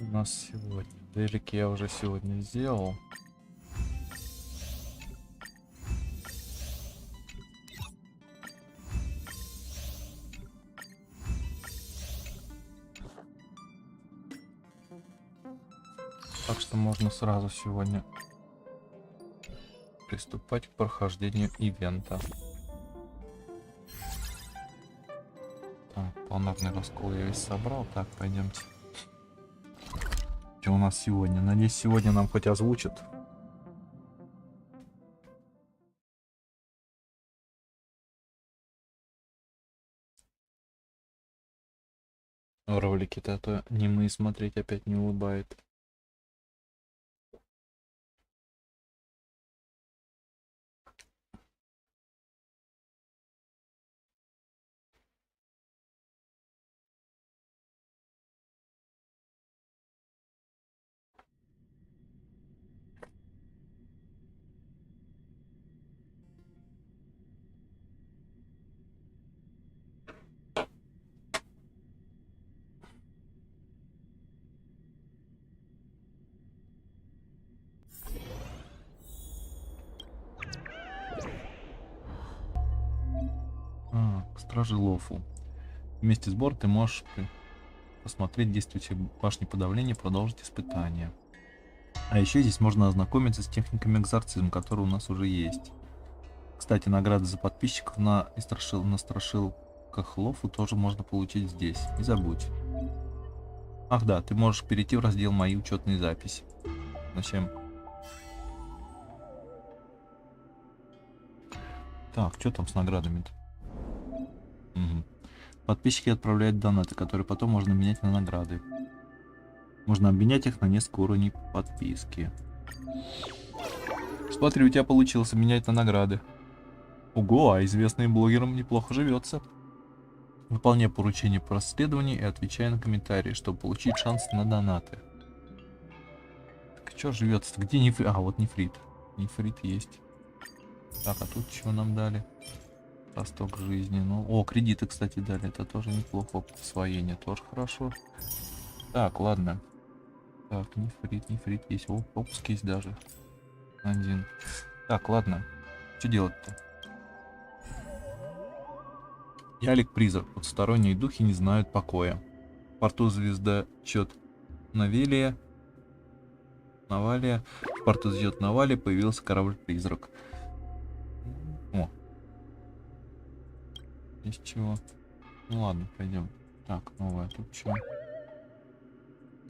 У нас сегодня. Дейлики я уже сегодня сделал. Так что можно сразу сегодня приступать к прохождению ивента. Так, планарный раскол я весь собрал. Так, пойдемте. Что у нас сегодня? Надеюсь, сегодня нам хоть озвучат. Ролики-то, а то немые смотреть опять не улыбает. Стражи Лофу. Вместе с Бор ты можешь посмотреть действующие башни подавления, продолжить испытания. А еще здесь можно ознакомиться с техниками экзорцизма, которые у нас уже есть. Кстати, награды за подписчиков на страшилках Лофу тоже можно получить здесь. Не забудь. Ах да, ты можешь перейти в раздел «Мои учетные записи». Зачем? Так, что там с наградами-то? Угу. Подписчики отправляют донаты, которые потом можно менять на награды. Можно обменять их на несколько уровней подписки. Смотри, у тебя получилось менять на награды. Ого, а известным блогерам неплохо живется. Выполняй поручения по расследованию и отвечай на комментарии, чтобы получить шанс на донаты. Так что живется-то? Где нефрит? А, вот нефрит. Нефрит есть. Так, а тут чего нам дали? Росток жизни. Ну, о, кредиты, кстати, дали. Это тоже неплохо. Освоение тоже хорошо. Так, ладно. Так, нефрит есть. О, пропуск есть даже. Один. Так, ладно. Что делать-то? Ялик призрак. Потусторонние духи не знают покоя. В порту звездочет Навелия. Навалия. В порту звездочет Навалия появился корабль-призрак. О, из чего? Ну ладно, пойдем. Так, новое тут что?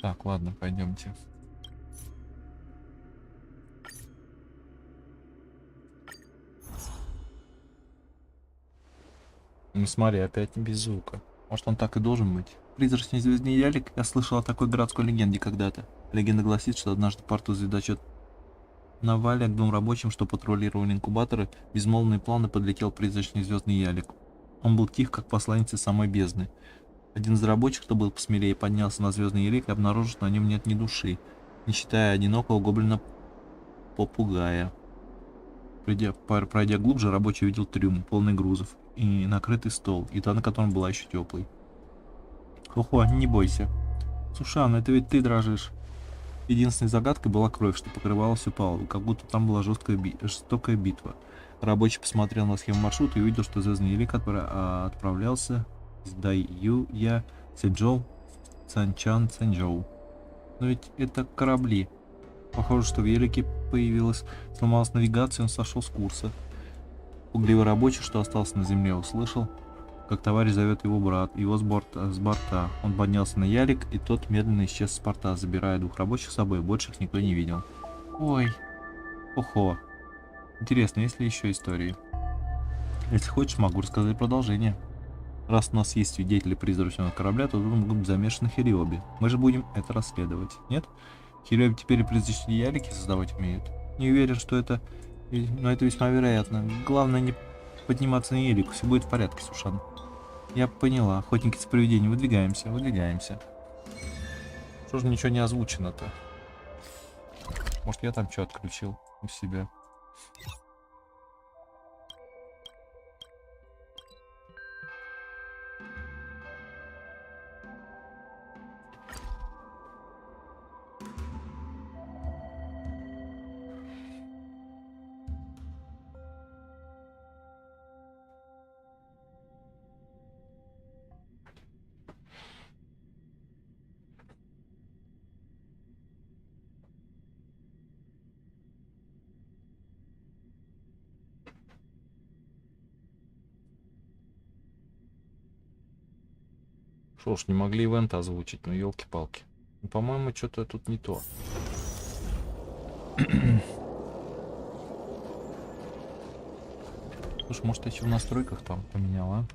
Так, ладно, пойдемте. Ну смотри, опять не без звука. Может, он так и должен быть? Призрачный звездный ялик? Я слышал о такой городской легенде когда-то. Легенда гласит, что однажды в порту звездочет Навалия к двум рабочим, что патрулировали инкубаторы, безмолвные планы подлетел призрачный звездный ялик. Он был тих, как посланец из самой бездны. Один из рабочих, кто был посмелее, поднялся на звездный ялик и обнаружил, что на нем нет ни души, не считая одинокого гоблина-попугая. Пройдя глубже, рабочий увидел трюм, полный грузов, и накрытый стол, и та, на котором была еще теплой. Хо-хо, не бойся. Сушан, это ведь ты дрожишь. Единственной загадкой была кровь, что покрывала всю палубу, как будто там была жестокая битва. Рабочий посмотрел на схему маршрута и увидел, что звездный ялик отправлялся из Дайюя, Цзэнчжоу, Цанчан, Цэнчжоу. Но ведь это корабли. Похоже, что в ялике сломалась навигация, и он сошел с курса. Пугливый рабочий, что остался на земле, услышал, как товарищ зовет его с борта. Он поднялся на ялик, и тот медленно исчез с порта, забирая двух рабочих с собой. Больше их никто не видел. Ой, охо. Интересно, есть ли еще истории? Если хочешь, могу рассказать продолжение. Раз у нас есть свидетели призрачного корабля, то тут могут быть замешаны Хириоби. Мы же будем это расследовать, нет? Хириоби теперь и призрачные ялики создавать умеют. Не уверен, что это... Но это весьма вероятно. Главное не подниматься на ялик, все будет в порядке, Сушан. Я поняла. Охотники за привидением. Выдвигаемся, выдвигаемся. Что же ничего не озвучено-то? Может, я там что отключил у себя? Что ж, не могли ивента озвучить, ну елки-палки. Ну, по-моему, что-то тут не то. Слушай, может, я еще в настройках там поменяла?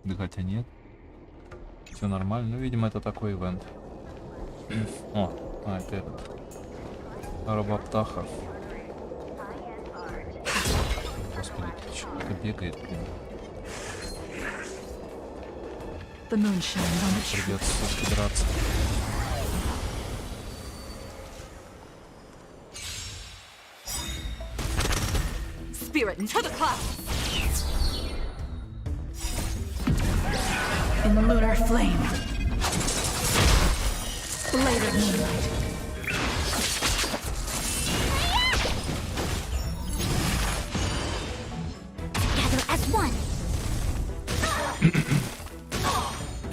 Да хотя нет. Все нормально. Ну, видимо, это такой ивент. О, это этот. Робоптаха. Господи, тут что-то бегает, блин. Придется драться. Spirit into the clouds. In the lunar flame. Blade of moonlight. Together as one.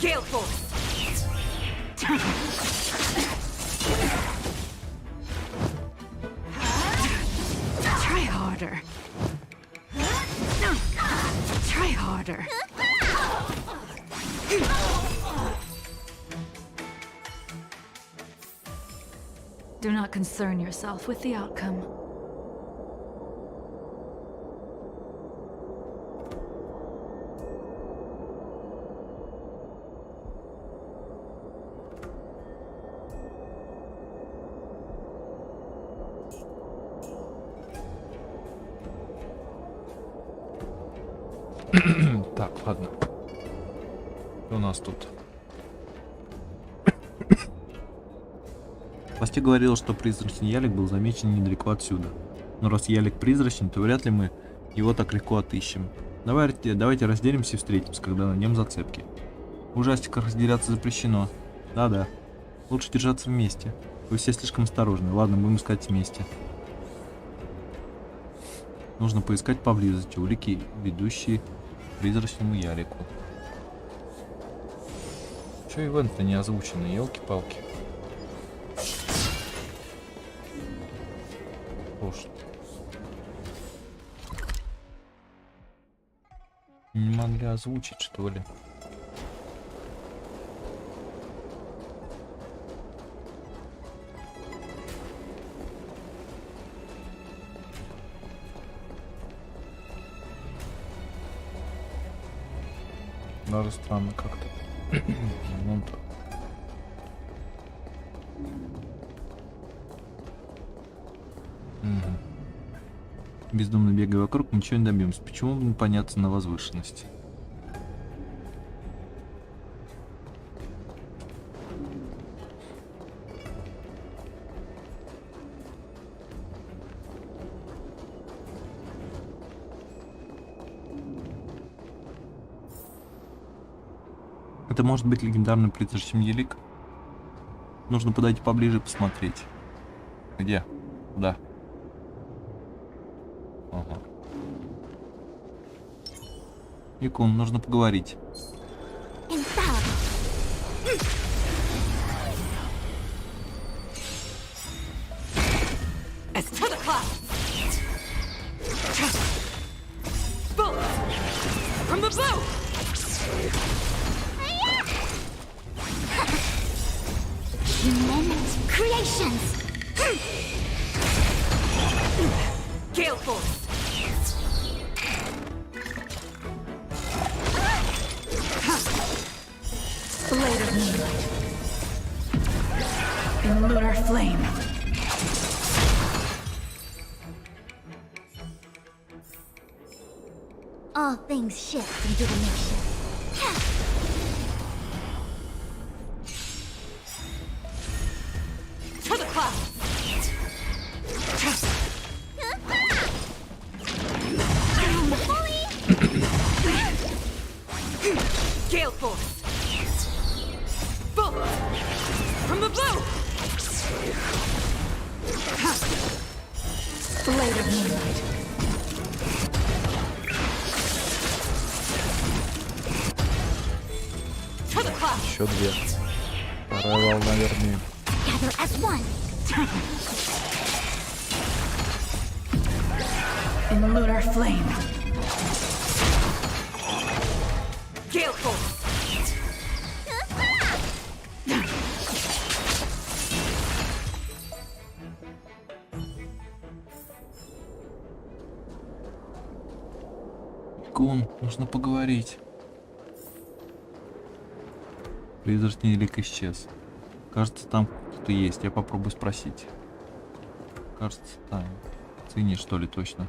Gale force. Try harder. Try harder. Do not concern yourself with the outcome. Так, ладно. Что у нас тут? Власти говорил, что призрачный ялик был замечен недалеко отсюда. Но раз ялик призрачный, то вряд ли мы его так легко отыщем. Давайте разделимся и встретимся, когда на нем зацепки. В ужастиках разделяться запрещено. Да-да. Лучше держаться вместе. Вы все слишком осторожны. Ладно, будем искать вместе. Нужно поискать поблизости улики, ведущие к призрачному ялику. Че ивент-то не озвученный, елки-палки. Не могли озвучить, что ли? Даже странно как-то. Вон так. Бездумно бегая вокруг, ничего не добьемся. Почему бы не подняться на возвышенность? Это может быть легендарный призрачный ялик. Нужно подойти поближе и посмотреть. Где? Куда? Ага. Якун, нужно поговорить. Gale force. Blade of moonlight. In lunar flame. All things shift in divination. To the clouds. Gale force. Bolt from the bow. Blade of moonlight. To the clouds. Еще две. Вторая волна, вернее. Gather as one. In lunar flame. Gale force. Юкун, нужно поговорить. Призрачный ялик исчез. Кажется, там кто-то есть. Я попробую спросить. Кажется, там. Цени, что ли, точно.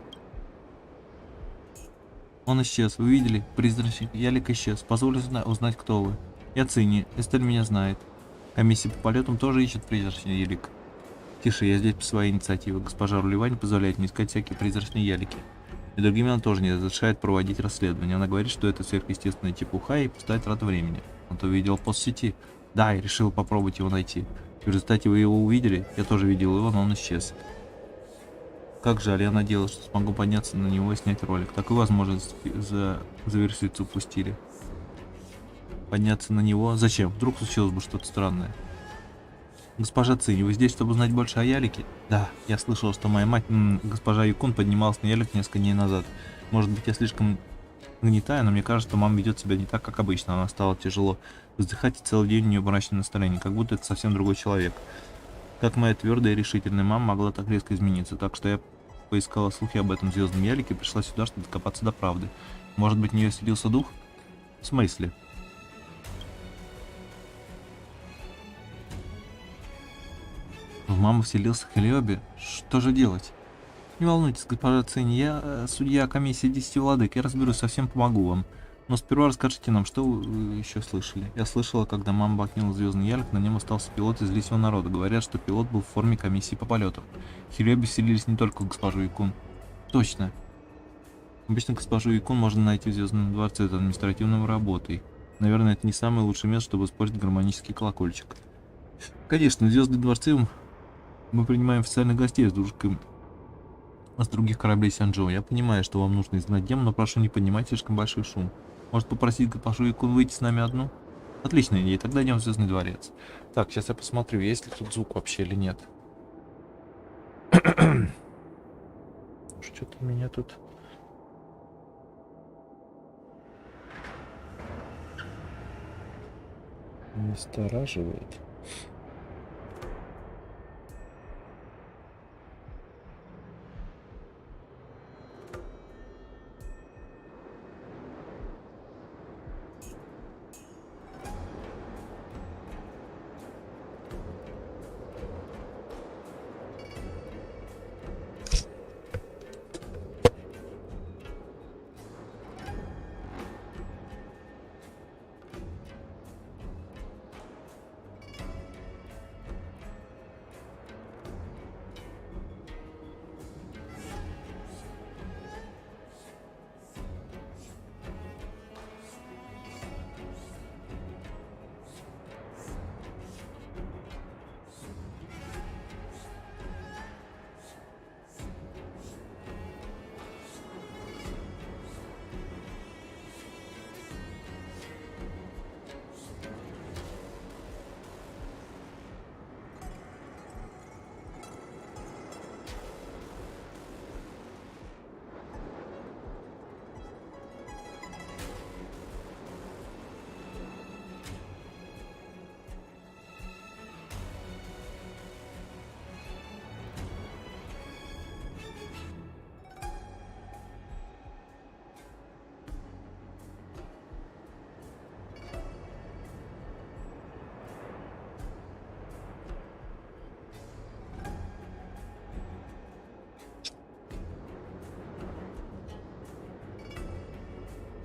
Он исчез. Вы видели? Призрачный ялик исчез. Позволю узнать, кто вы. Я Цини. Эстель меня знает. Комиссия по полетам тоже ищет призрачный ялик. Тише, я здесь по своей инициативе. Госпожа Рулева не позволяет мне искать всякие призрачные ялики. И другим она тоже не разрешает проводить расследование. Она говорит, что это сверхъестественная чепуха и пустая трата времени. Он то видел пост в сети. Да, и решил попробовать его найти. В результате вы его увидели. Я тоже видел его, но он исчез. Как жаль, я надеялся, что смогу подняться на него и снять ролик. Такую возможность за версию упустили. Подняться на него? Зачем? Вдруг случилось бы что-то странное. Госпожа Цинь, вы здесь, чтобы узнать больше о ялике? Да, я слышал, что моя мать, госпожа Юкун, поднималась на ялик несколько дней назад. Может быть, я слишком гнетаю, но мне кажется, что мама ведет себя не так, как обычно. Она стала тяжело вздыхать, и целый день у нее мрачное настроение, как будто это совсем другой человек. Как моя твердая и решительная мама могла так резко измениться? Так что я поискала слухи об этом звездном ялике и пришла сюда, чтобы докопаться до правды. Может быть, в нее селился дух? В смысле? В маму вселился Хелиоби? Что же делать? Не волнуйтесь, госпожа Цинь, я судья комиссии 10 владык, я разберусь, совсем помогу вам. Но сперва расскажите нам, что вы еще слышали. Я слышала, когда мама покинула звездный ялик, на нем остался пилот из лисьего народа. Говорят, что пилот был в форме комиссии по полетам. Хелиоби вселились не только в госпожу Юкун. Точно. Обычно госпожу Юкун можно найти в звездном дворце за административной работой. Наверное, это не самое лучшее место, чтобы использовать гармонический колокольчик. Конечно, в звездном дворце мы принимаем официальных гостей с других кораблей Сянчжоу. Я понимаю, что вам нужно изгнать демона, но прошу, не поднимать слишком большой шум. Может попросить госпожу Юкун выйти с нами одну? Отличная идея, тогда идем в Звездный дворец. Так, сейчас я посмотрю, есть ли тут звук вообще или нет. Что-то меня тут... настораживает.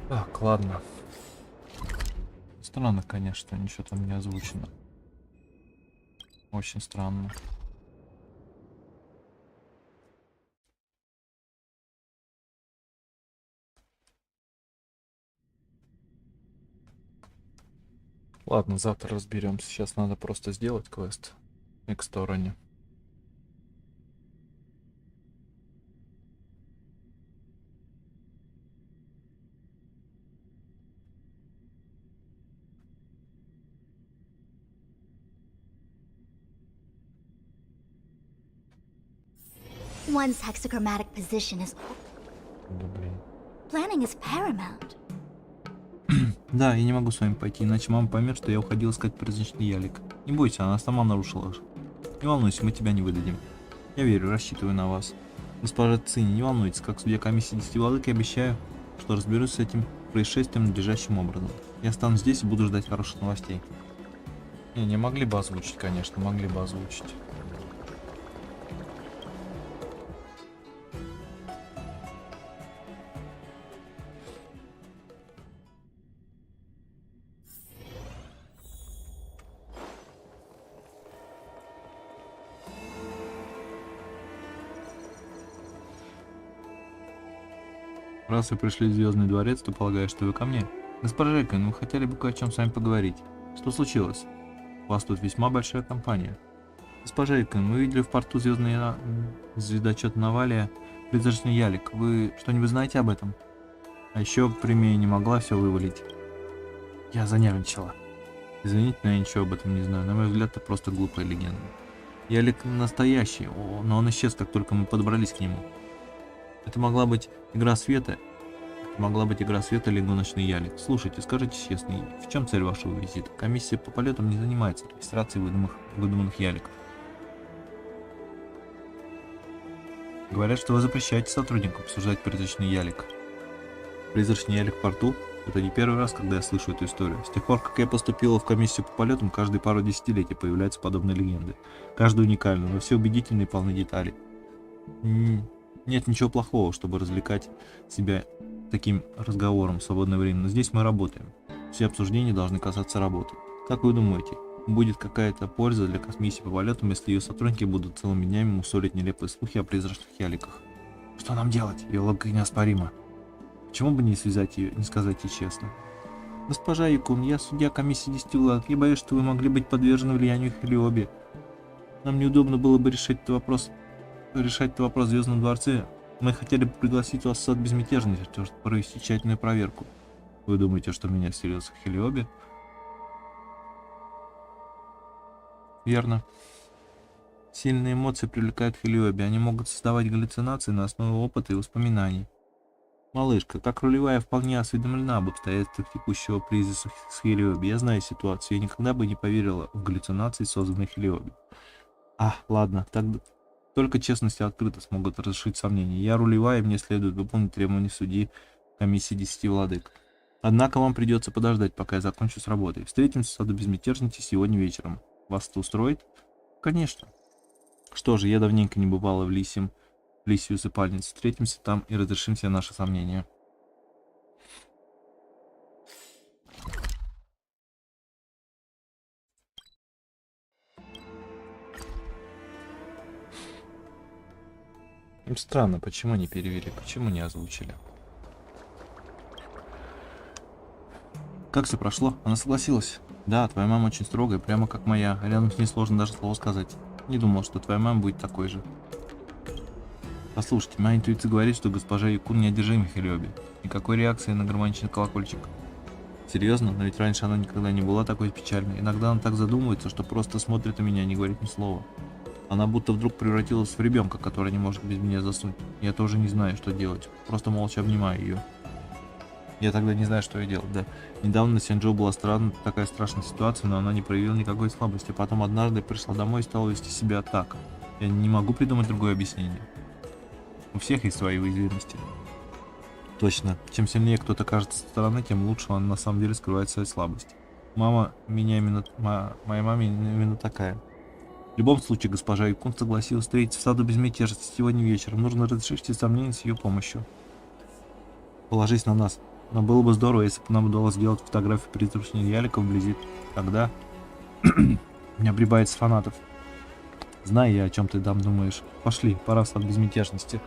Так, ладно. Странно, конечно, ничего там не озвучено. Очень странно. Ладно, завтра разберемся. Сейчас надо просто сделать квест к стороне. One's hexachromatic position is... Да, блин. Planning is paramount. Да, я не могу с вами пойти, иначе мама поймет, что я уходил искать призрачный ялик. Не бойся, она сама нарушила. Не волнуйся, мы тебя не выдадим. Я верю, рассчитываю на вас. Госпожа Цинь, не волнуйтесь, как судья комиссии 10 владык, я обещаю. что разберусь с этим происшествием надлежащим образом. Я останусь здесь и буду ждать хороших новостей. Не могли бы озвучить, конечно, могли бы озвучить. Раз вы пришли в Звездный дворец, то полагаю, что вы ко мне. Госпожа Экон, мы хотели бы кое о чем с вами поговорить. Что случилось? У вас тут весьма большая компания. Госпожа Экон, мы видели в порту звездочет Навалия призрачный ялик. Вы что-нибудь знаете об этом? А еще премия не могла все вывалить. Я занервничала. Извините, но я ничего об этом не знаю. На мой взгляд, это просто глупая легенда. Ялик настоящий, но он исчез, как только мы подобрались к нему. Это могла быть игра света. Или гоночный ялик. Слушайте, скажите честно, в чем цель вашего визита? Комиссия по полетам не занимается регистрацией выдуманных яликов. Говорят, что вы запрещаете сотрудникам обсуждать призрачный ялик. Призрачный ялик в порту? Это не первый раз, когда я слышу эту историю. С тех пор, как я поступила в комиссию по полетам, каждые пару десятилетий появляются подобные легенды. Каждая уникальна, но все убедительные и полны деталей. Нет ничего плохого, чтобы развлекать себя таким разговором в свободное время, но здесь мы работаем. Все обсуждения должны касаться работы. Как вы думаете, будет какая-то польза для комиссии по полетам, если ее сотрудники будут целыми днями мусолить нелепые слухи о призрачных яликах? Что нам делать? Ее логика неоспорима. Почему бы не связать ее, не сказать ей честно? Госпожа Якун, я судья комиссии 10 лад. Я боюсь, что вы могли быть подвержены влиянию Хелиоби. Нам неудобно было бы решать этот вопрос в Звездном дворце. Мы хотели бы пригласить вас в сад безмятежности, чтобы провести тщательную проверку. Вы думаете, что меня вселился Хелиоби? Верно. Сильные эмоции привлекают Хелиоби. Они могут создавать галлюцинации на основе опыта и воспоминаний. Малышка, как рулевая вполне осведомлена об обстоятельствах текущего кризиса с Хелиоби. Я знаю ситуацию. Я никогда бы не поверила в галлюцинации, созданные Хелиоби. Ладно, тогда только честность и открытость могут разрешить сомнения. Я рулевая, и мне следует выполнить требования судьи комиссии 10 владык. Однако вам придется подождать, пока я закончу с работой. Встретимся в саду безмятежности сегодня вечером. Вас это устроит? Конечно. Что же, я давненько не бывала в лисью усыпальницу. Встретимся там и разрешим все наши сомнения. Странно, почему не перевели, почему не озвучили? Как все прошло? Она согласилась. Да, твоя мама очень строгая, прямо как моя. Рядом с ней сложно даже слово сказать. Не думал, что твоя мама будет такой же. Послушайте, моя интуиция говорит, что госпожа Якун неодержима Хелиоби. Никакой реакции на гармоничный колокольчик. Серьезно? Но ведь раньше она никогда не была такой печальной. Иногда она так задумывается, что просто смотрит на меня и не говорит ни слова. Она будто вдруг превратилась в ребенка, который не может без меня заснуть. Я тоже не знаю, что делать. Просто молча обнимаю ее. Я тогда не знаю, что я делать, да. Недавно на Сянчжоу была такая страшная ситуация, но она не проявила никакой слабости. Потом однажды пришла домой и стала вести себя так. Я не могу придумать другое объяснение. У всех есть свои уязвимости. Точно. Чем сильнее кто-то кажется со стороны, тем лучше он на самом деле скрывает свою слабость. Моя мама именно такая. В любом случае, госпожа Якун согласилась встретиться в саду безмятежности сегодня вечером. Нужно разрешить все сомнения с ее помощью. Положись на нас. Но было бы здорово, если бы нам удалось сделать фотографию призрачного ялика вблизи. Тогда не прибавится фанатов. Знаю я, о чем ты там думаешь. Пошли, пора в сад безмятежности.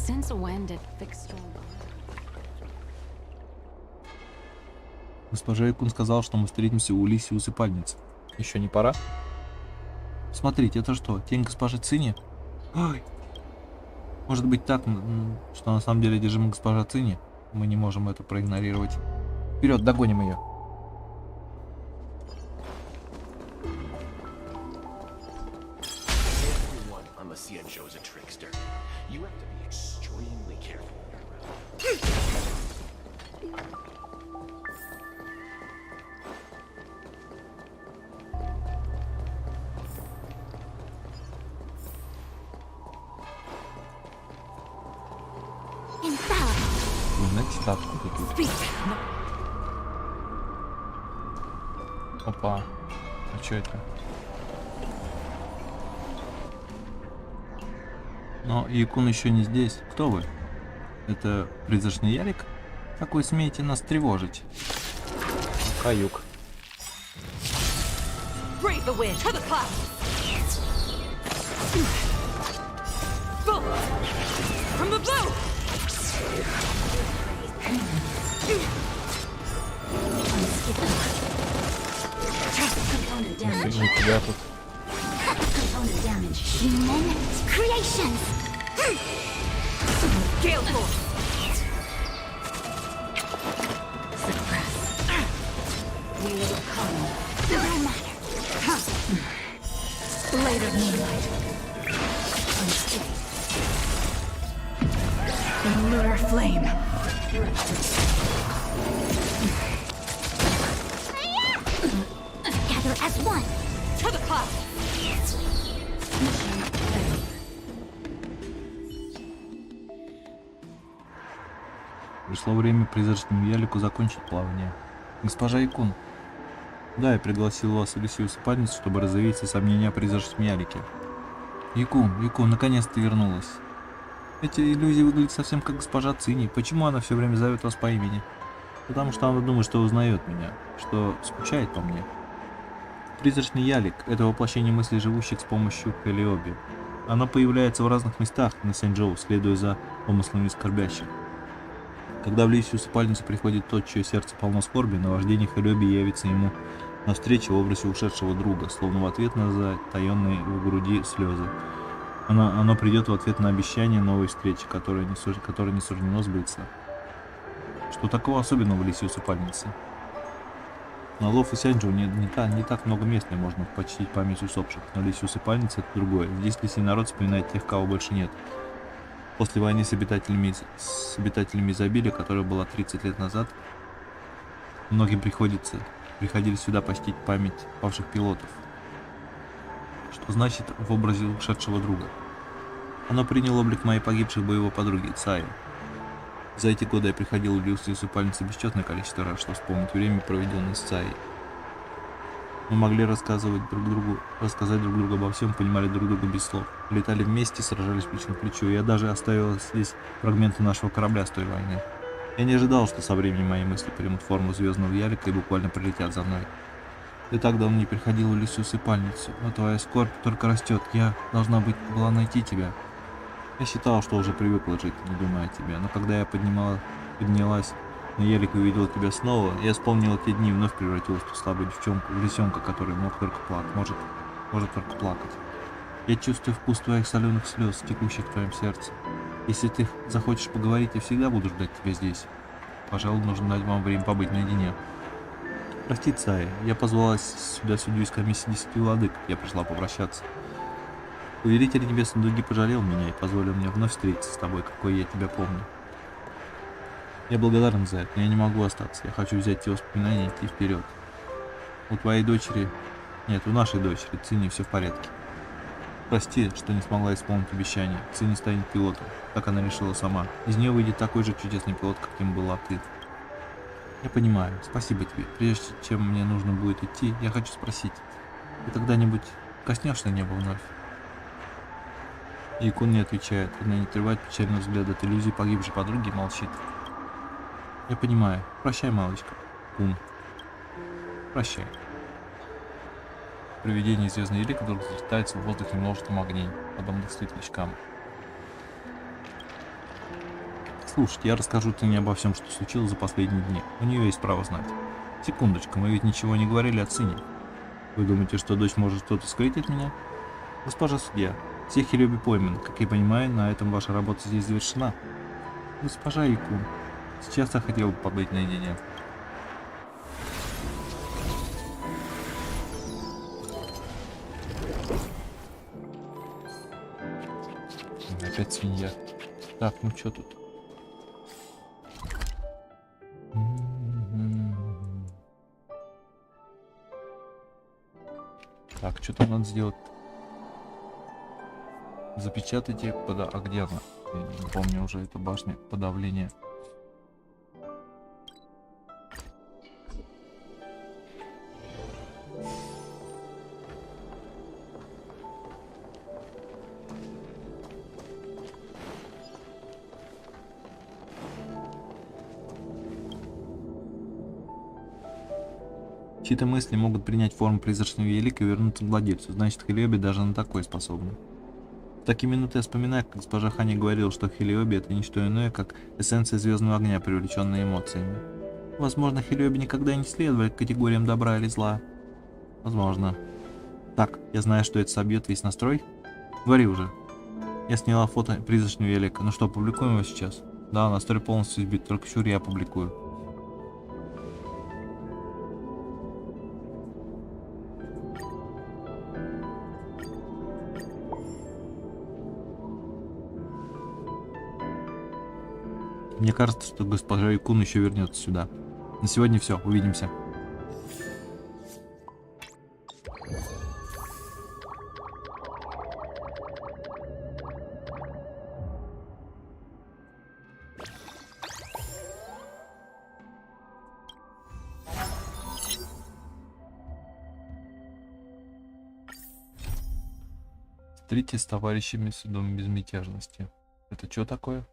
Since when did fixed Госпожа Якун сказала, что мы встретимся у лисьей усыпальницы. Еще не пора? Смотрите, это что, тень госпожи Цини? Ой! Может быть так, что на самом деле держим госпожа Цини? Мы не можем это проигнорировать. Вперед, догоним ее. Mama Xianzhou's a trickster. You have to be extremely careful with her. Знаете, откуда тут? Опа. А что это? Но Якун еще не здесь. Кто вы? Это призрачный ялик? Как вы смеете нас тревожить? Каюк. Brave the wind to the clouds. From the blue. Component Ну, damage. у тебя тут. Component damage. Human creations. Gale force. Suppress. We will come. No matter. Blade of moonlight. The lunar flame. Gather as one. To the clouds. Пришло время призрачному ялику закончить плавание. Госпожа Якун. Да, я пригласил вас в лисью усыпальницу, чтобы развеять все сомнения о призрачном ялике. Якун, наконец ты вернулась. Эти иллюзии выглядят совсем как госпожа Цини. Почему она все время зовет вас по имени? Потому что она думает, что узнает меня, что скучает по мне. Призрачный ялик – это воплощение мыслей живущих с помощью Хэлиоби. Оно появляется в разных местах на Сяньчжоу, следуя за помыслами скорбящих. Когда в лисью усыпальницу приходит тот, чье сердце полно скорби, наваждение Хэлиоби явится ему навстречу в образе ушедшего друга, словно в ответ на затаенные в груди слезы. Оно придет в ответ на обещание новой встречи, которой не суждено сбыться. Что такого особенного в лисьей усыпальнице? На Ло Фу Сяньчжоу не так много мест, где можно почтить память усопших, но лисья усыпальница — это другое. Здесь лисий народ вспоминает тех, кого больше нет. После войны с обитателями изобилия, которая была 30 лет назад, многим приходили сюда почтить память павших пилотов. Что значит в образе ушедшего друга? Оно приняло облик моей погибшей боевой подруги, Цаи. За эти годы я приходил в лисью усыпальницу бесчетное количество раз, чтобы вспомнить время, проведенное с Цаей. Мы могли рассказать друг другу обо всем, понимали друг друга без слов. Летали вместе, сражались плечом к плечу. Я даже оставил здесь фрагменты нашего корабля с той войны. Я не ожидал, что со временем мои мысли примут форму звездного ялика и буквально прилетят за мной. Ты так давно не приходила в лисью усыпальницу, но твоя скорбь только растет. Я была найти тебя. Я считал, что уже привыкла жить, не думая о тебе, но когда я поднялась на ялик и увидела тебя снова, я вспомнила те дни и вновь превратилась в ту слабую девчонку, в лисенка, который мог только плакать, может только плакать. Я чувствую вкус твоих соленых слез, текущих в твоем сердце. Если ты захочешь поговорить, я всегда буду ждать тебя здесь. Пожалуй, нужно дать вам время побыть наедине. Прости, Цая, я позвалась сюда судью из комиссии 10 владык, я пришла попрощаться. Повелитель Небесной Дуги пожалел меня и позволил мне вновь встретиться с тобой, какой я тебя помню. Я благодарен за это, но я не могу остаться, я хочу взять те воспоминания и идти вперед. У твоей дочери... Нет, у нашей дочери, Цини, все в порядке. Прости, что не смогла исполнить обещание. Цини станет пилотом, так она решила сама. Из нее выйдет такой же чудесный пилот, каким была ты. Я понимаю, спасибо тебе. Прежде чем мне нужно будет идти, я хочу спросить, ты когда-нибудь коснешься неба вновь? Якун не отвечает, она не отрывает печальный взгляд от иллюзии погибшей подруги и молчит. Я понимаю. Прощай, малышка. Кун. Прощай. Привидение звездный ялик вдруг взлетается в воздухе множеством огней, подобных светлячкам. Слушайте, я расскажу Цене обо всем, что случилось за последние дни. У нее есть право знать. Секундочку, мы ведь ничего не говорили о Цене. Вы думаете, что дочь может что-то скрыть от меня? Госпожа судья, все Хэлиоби пойманы. Как я понимаю, на этом ваша работа здесь завершена. Госпожа Якун, сейчас я хотел бы побыть наедине. Опять свинья. Так, ну что тут? Так, что там надо сделать? Запечатайте а где она? Я не помню уже, это башня подавления. Чьи-то мысли могут принять форму призрачного ялика и вернуться к владельцу. Значит, Хелиоби даже на такое способна. В такие минуты я вспоминаю, как госпожа Хани говорила, что Хелиоби — это не что иное, как эссенция звездного огня, привлеченная эмоциями. Возможно, Хелиоби никогда не следовали к категориям добра или зла. Возможно. Так, я знаю, что это собьет весь настрой. Говори уже. Я сняла фото призрачного ялика. Ну что, публикуем его сейчас? Да, настрой полностью сбит, только чур я публикую. Мне кажется, что госпожа Юкун еще вернется сюда. На сегодня все, увидимся. Встретитесь с товарищами в Доме безмятежности. Это что такое?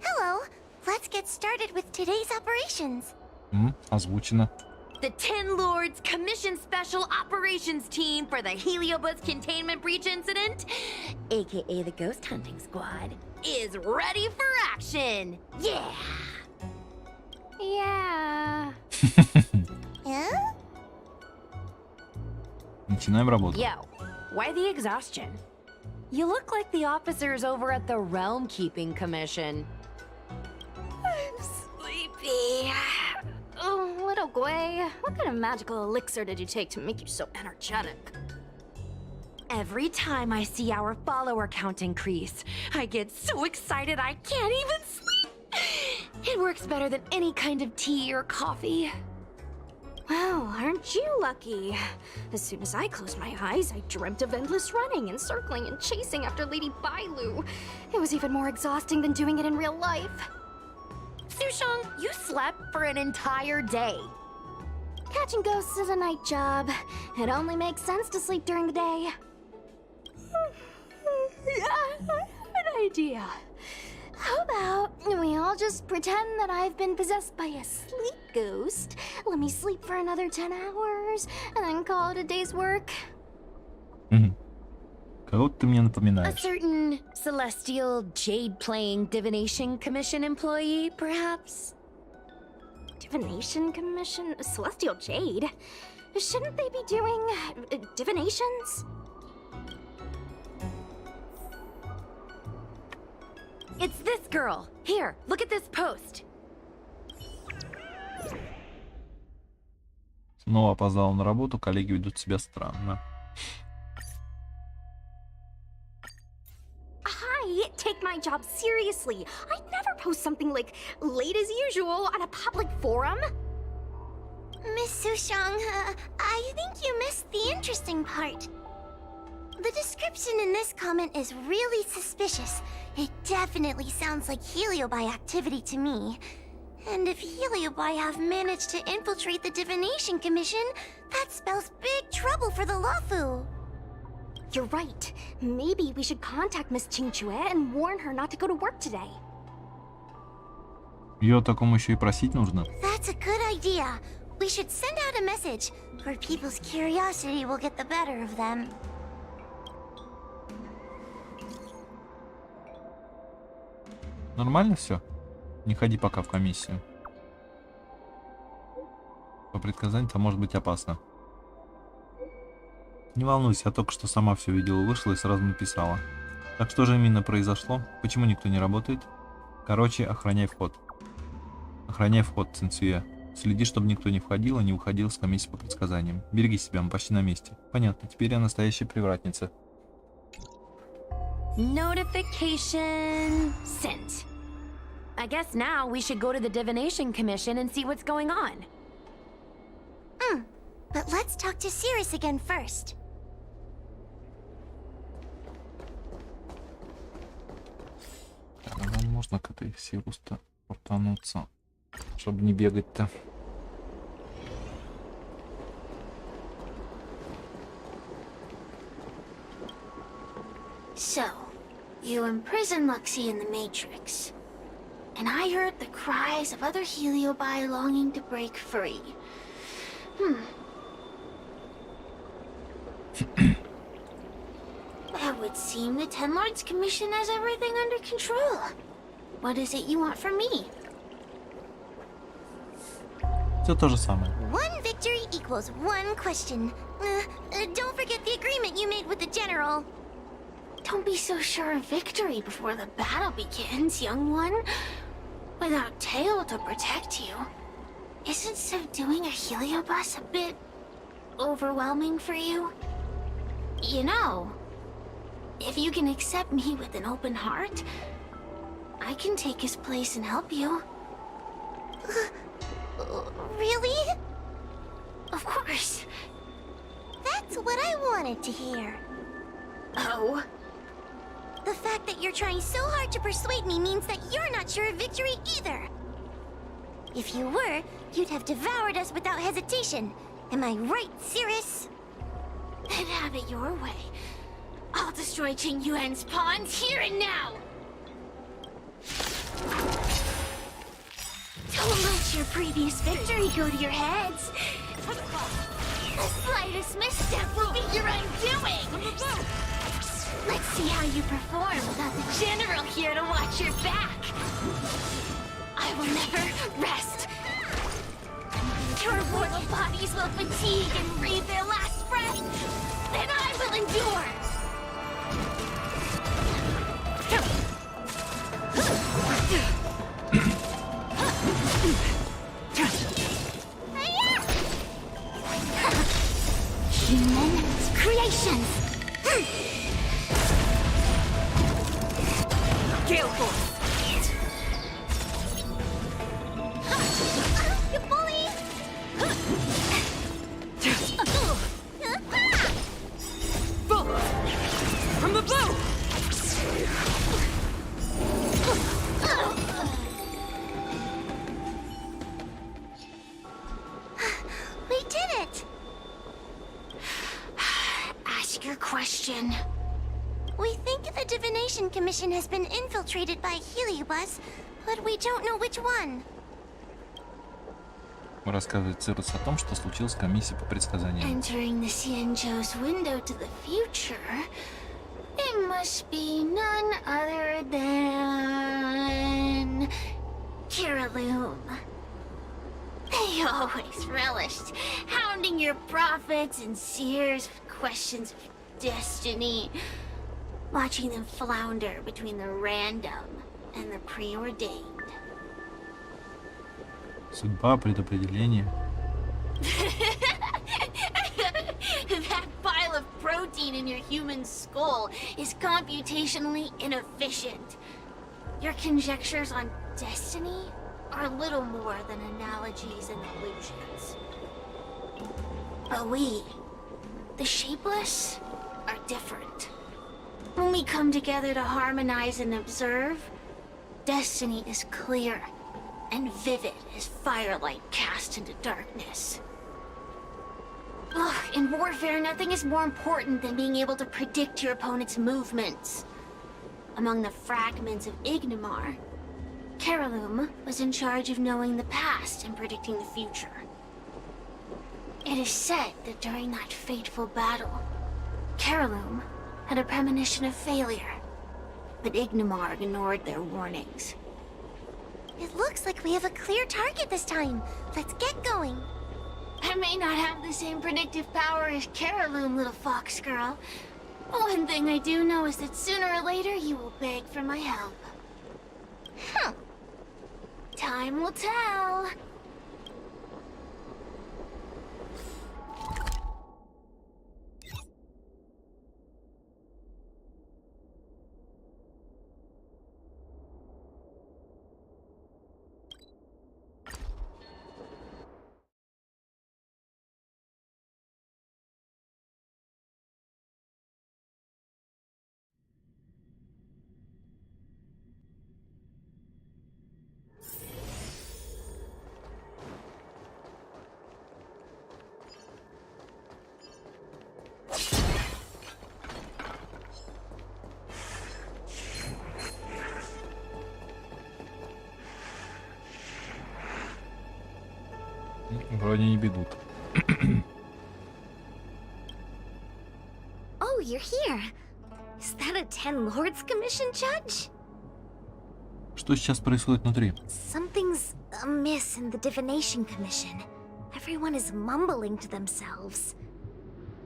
Hello. Let's get started with today's operations. Озвучено. The Ten Lords Commission Special Operations Team for the Heliobus Containment Breach Incident, aka the Ghost Hunting Squad, is ready for action! Yeah! Yeah. Yeah? Начинаем работу. Yo, why the exhaustion? You look like the officers over at the Realm Keeping Commission. I'm sleepy. Oh, little Gwei, what kind of magical elixir did you take to make you so energetic? Every time I see our follower count increase, I get so excited I can't even sleep! It works better than any kind of tea or coffee. Well, aren't you lucky? As soon as I closed my eyes, I dreamt of endless running and circling and chasing after Lady Bailu. It was even more exhausting than doing it in real life. Sushong, you slept for an entire day. Catching ghosts is a night job. It only makes sense to sleep during the day. An idea. How about we all just pretend that I've been possessed by a sleep ghost? Let me sleep for another 10 hours, and then call it a day's work. Кого-то ты мне A напоминаешь. certain celestial jade-playing divination commission employee, perhaps? Divination Commission? Celestial Jade? Shouldn't they be doing divinations? It's this girl. Here, look at this post. Снова опоздала на работу, коллеги ведут себя странно. I take my job seriously. I'd never post something like late as usual on a public forum. Miss Sushang, I think you missed the interesting part. The description in this comment is really suspicious. It definitely sounds like Heliobi activity to me. And if Heliobi have managed to infiltrate the Divination Commission, that spells big trouble for the Luofu. You're right. Maybe we should contact Miss Qingchue and warn her not to go to work today. Ее о таком еще и просить нужно. That's a good idea. We should send out a message, or people's curiosity will get the better of them. Нормально все? Не ходи пока в комиссию. По предсказанию это может быть опасно. Не волнуйся, я только что сама все видела, вышла и сразу написала. Так что же именно произошло? Почему никто не работает? Короче, охраняй вход. Охраняй вход, Цинцуя. Следи, чтобы никто не входил и не уходил с комиссии по предсказаниям. Береги себя, мы почти на месте. Понятно, теперь я настоящая привратница. Notification sent. I guess now we should go to the divination commission and see what's going on. But let's talk to Cirrus again first. Нам можно к этой Сирус-то портануться, чтобы не бегать-то. So, you imprisoned Luxie in the Matrix. And I heard the cries of other Heliobi longing to break free. It would seem the Ten Lords Commission has everything under control. What is it you want from me? Все то же самое. One victory equals one question. Don't forget the agreement you made with the General. Don't be so sure of victory before the battle begins, young one. Without Tail to protect you, isn't subduing a Heliobus a bit overwhelming for you? You know, if you can accept me with an open heart, I can take his place and help you. Really? Of course. That's what I wanted to hear. Oh? The fact that you're trying so hard to persuade me means that you're not sure of victory either. If you were, you'd have devoured us without hesitation. Am I right, Cirrus? Then have it your way. I'll destroy Qing Yuan's pawns here and now! Don't let your previous victory go to your heads. The slightest misstep will be your undoing! Let's see how you perform without the General here to watch your back. I will never rest. Your mortal bodies will fatigue and breathe their last breath. Then I will endure. Human creations. Gale Force! You bully! Boom! From the bow! We did it! Ask your question. We think the Divination Commission has been infiltrated by Heliobus, but we don't know which one. Рассказывает Циррус о том, что случилось с комиссией по предсказаниям. Entering the Xianzhou's window to the future, it must be none other than Kiraloom. They always relished hounding your prophets and seers with questions of destiny. Watching them flounder between the random and the preordained. Судьба, предопределение. That pile of protein in your human skull is computationally inefficient. Your conjectures on destiny are little more than analogies and illusions. But we, the shapeless, are different. When we come together to harmonize and observe, destiny is clear and vivid as firelight cast into darkness. Ugh, in warfare, nothing is more important than being able to predict your opponent's movements. Among the fragments of Ignimar, Kiraloom was in charge of knowing the past and predicting the future. It is said that during that fateful battle, Kiraloom had a premonition of failure, but Ignimar ignored their warnings. It looks like we have a clear target this time. Let's get going. I may not have the same predictive power as Caroloom, little fox girl. One thing I do know is that sooner or later you will beg for my help. Time will tell. Вроде не бегут. Oh, you're here. Is that a 10 Lords Commission judge? Что сейчас происходит внутри? Something's amiss in the Divination Commission. Everyone is mumbling to themselves.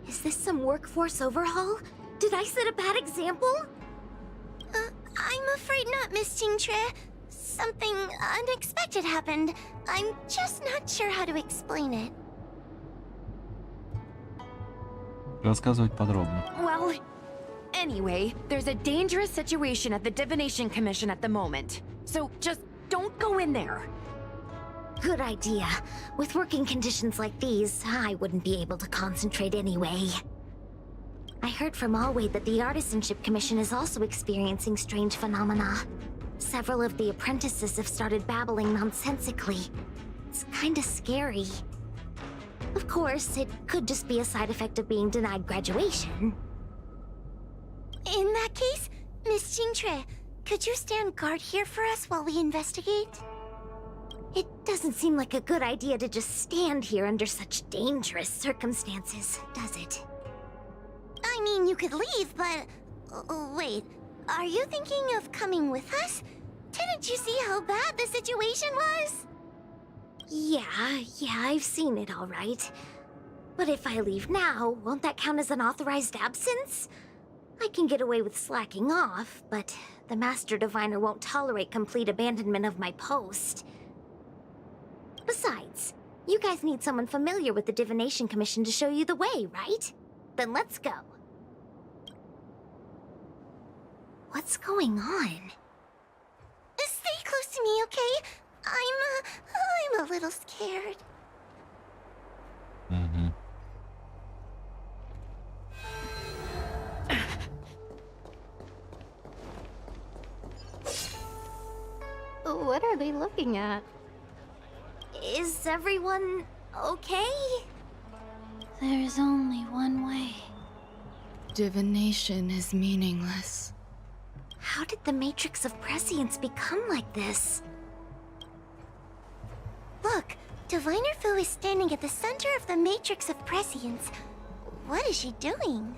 Is this some workforce overhaul? Did I set a bad example? I'm afraid not, Miss Jingtre. Something unexpected happened. I'm just not sure how to explain it. Рассказывать подробно. Well, anyway, there's a dangerous situation at the Divination Commission at the moment. So just don't go in there. Good idea. With working conditions like these, I wouldn't be able to concentrate anyway. I heard from Alway that the Artisanship Commission is also experiencing strange phenomena. Several of the apprentices have started babbling nonsensically. It's kinda scary. Of course, it could just be a side effect of being denied graduation. In that case, Miss Jingtre, could you stand guard here for us while we investigate? It doesn't seem like a good idea to just stand here under such dangerous circumstances, does it? I mean, you could leave, but... wait, are you thinking of coming with us? Didn't you see how bad the situation was? Yeah, I've seen it all right. But if I leave now, won't that count as an authorized absence? I can get away with slacking off, but the Master Diviner won't tolerate complete abandonment of my post. Besides, you guys need someone familiar with the Divination Commission to show you the way, right? Then let's go. What's going on? Stay close to me, okay? I'm a little scared. Угу. What are they looking at? Is everyone okay? There's only one way. Divination is meaningless. How did the Matrix of Prescience become like this? Look, Diviner Fu is standing at the center of the Matrix of Prescience. What is she doing?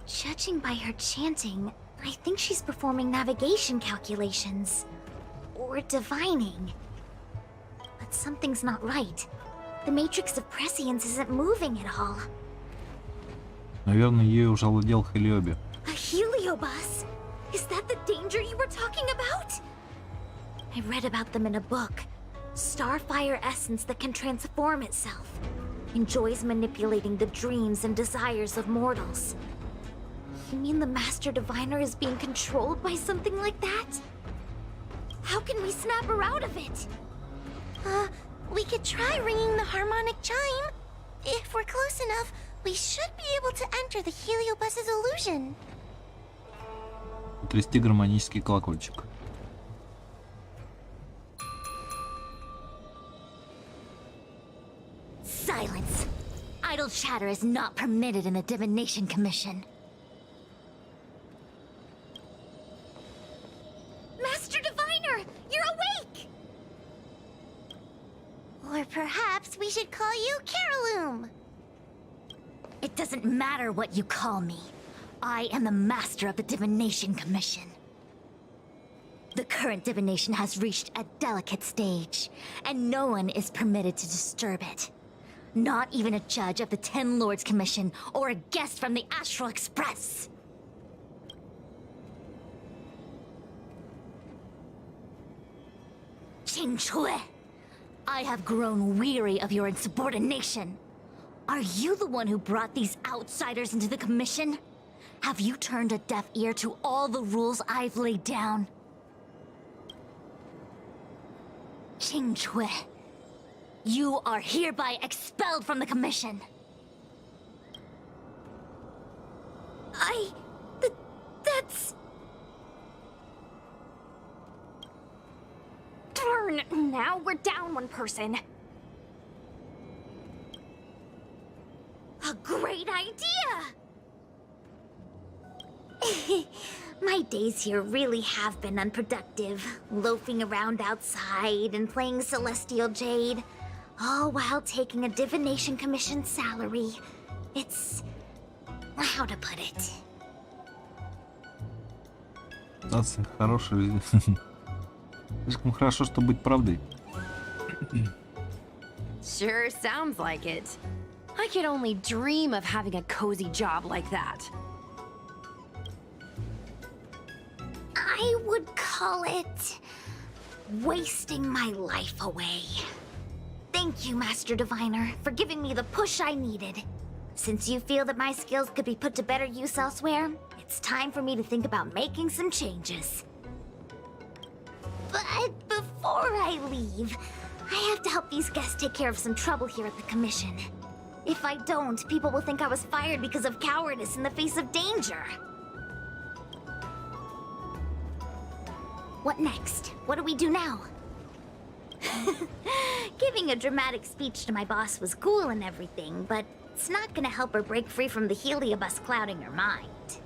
Judging by her chanting, I think she's performing navigation calculations. Or divining. But something's not right. The Matrix of Prescience isn't moving at all. Наверное, ей уже овладел Хелиоби. A heliobus? Is that the danger you were talking about? I read about them in a book. Starfire essence that can transform itself. Enjoys manipulating the dreams and desires of mortals. You mean the Master Diviner is being controlled by something like that? How can we snap her out of it? We could try ringing the harmonic chime. If we're close enough, we should be able to enter the heliobus's illusion. Трясти гармонический колокольчик. Silence! Idle chatter is not permitted in the Divination Commission. Master Diviner! You're awake! Or perhaps we should call you Caroloom. It doesn't matter what you call me. I am the master of the Divination Commission. The current divination has reached a delicate stage, and no one is permitted to disturb it. Not even a judge of the Ten Lords Commission or a guest from the Astral Express. Qing Chui, I have grown weary of your insubordination. Are you the one who brought these outsiders into the commission? Have you turned a deaf ear to all the rules I've laid down? Qing Chui, you are hereby expelled from the commission. That's... Darn, now we're down one person. A great idea! My days here really have been unproductive. Loafing around outside and playing Celestial Jade. All while taking a Divination Commission salary. It's... how to put it? That's хороший. Слишком хорошо, чтобы быть правдой. Sure sounds like it. I could only dream of having a cozy job like that. I would call it... wasting my life away. Thank you, Master Diviner, for giving me the push I needed. Since you feel that my skills could be put to better use elsewhere, it's time for me to think about making some changes. But before I leave, I have to help these guests take care of some trouble here at the Commission. If I don't, people will think I was fired because of cowardice in the face of danger. What next? What do we do now? Giving a dramatic speech to my boss was cool and everything, but it's not gonna help her break free from the heliobus clouding her mind.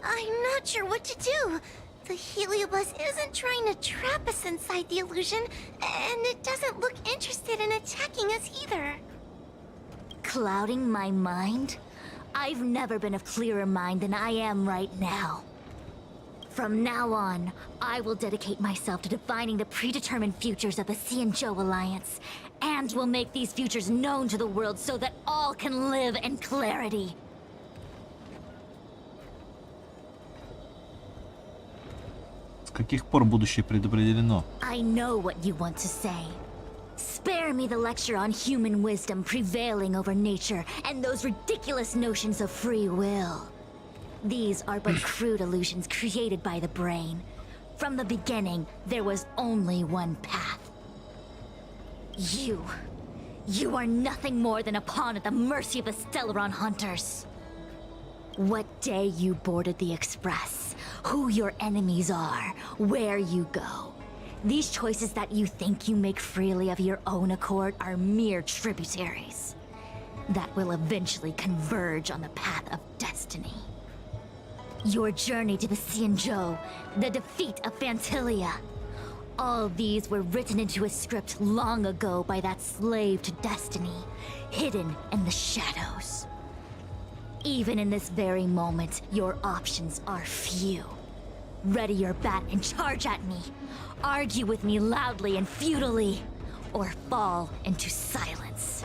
I'm not sure what to do. The heliobus isn't trying to trap us inside the illusion, and it doesn't look interested in attacking us either. Clouding my mind? I've never been of clearer mind than I am right now. From now on, I will dedicate myself to defining the predetermined futures of the Xianzhou Alliance, and will make these futures known to the world so that all can live in clarity. С каких пор будущее предопределено? I know what you want to say. Spare me the lecture on human wisdom prevailing over nature and those ridiculous notions of free will. These are but crude illusions created by the brain. From the beginning, there was only one path. You are nothing more than a pawn at the mercy of the Stellaron hunters. What day you boarded the Express, who your enemies are, where you go. These choices that you think you make freely of your own accord are mere tributaries that will eventually converge on the path of destiny. Your journey to the Xianzhou, the defeat of Phantilia. All these were written into a script long ago by that slave to destiny, hidden in the shadows. Even in this very moment, your options are few. Ready your bat and charge at me. Argue with me loudly and futilely, or fall into silence.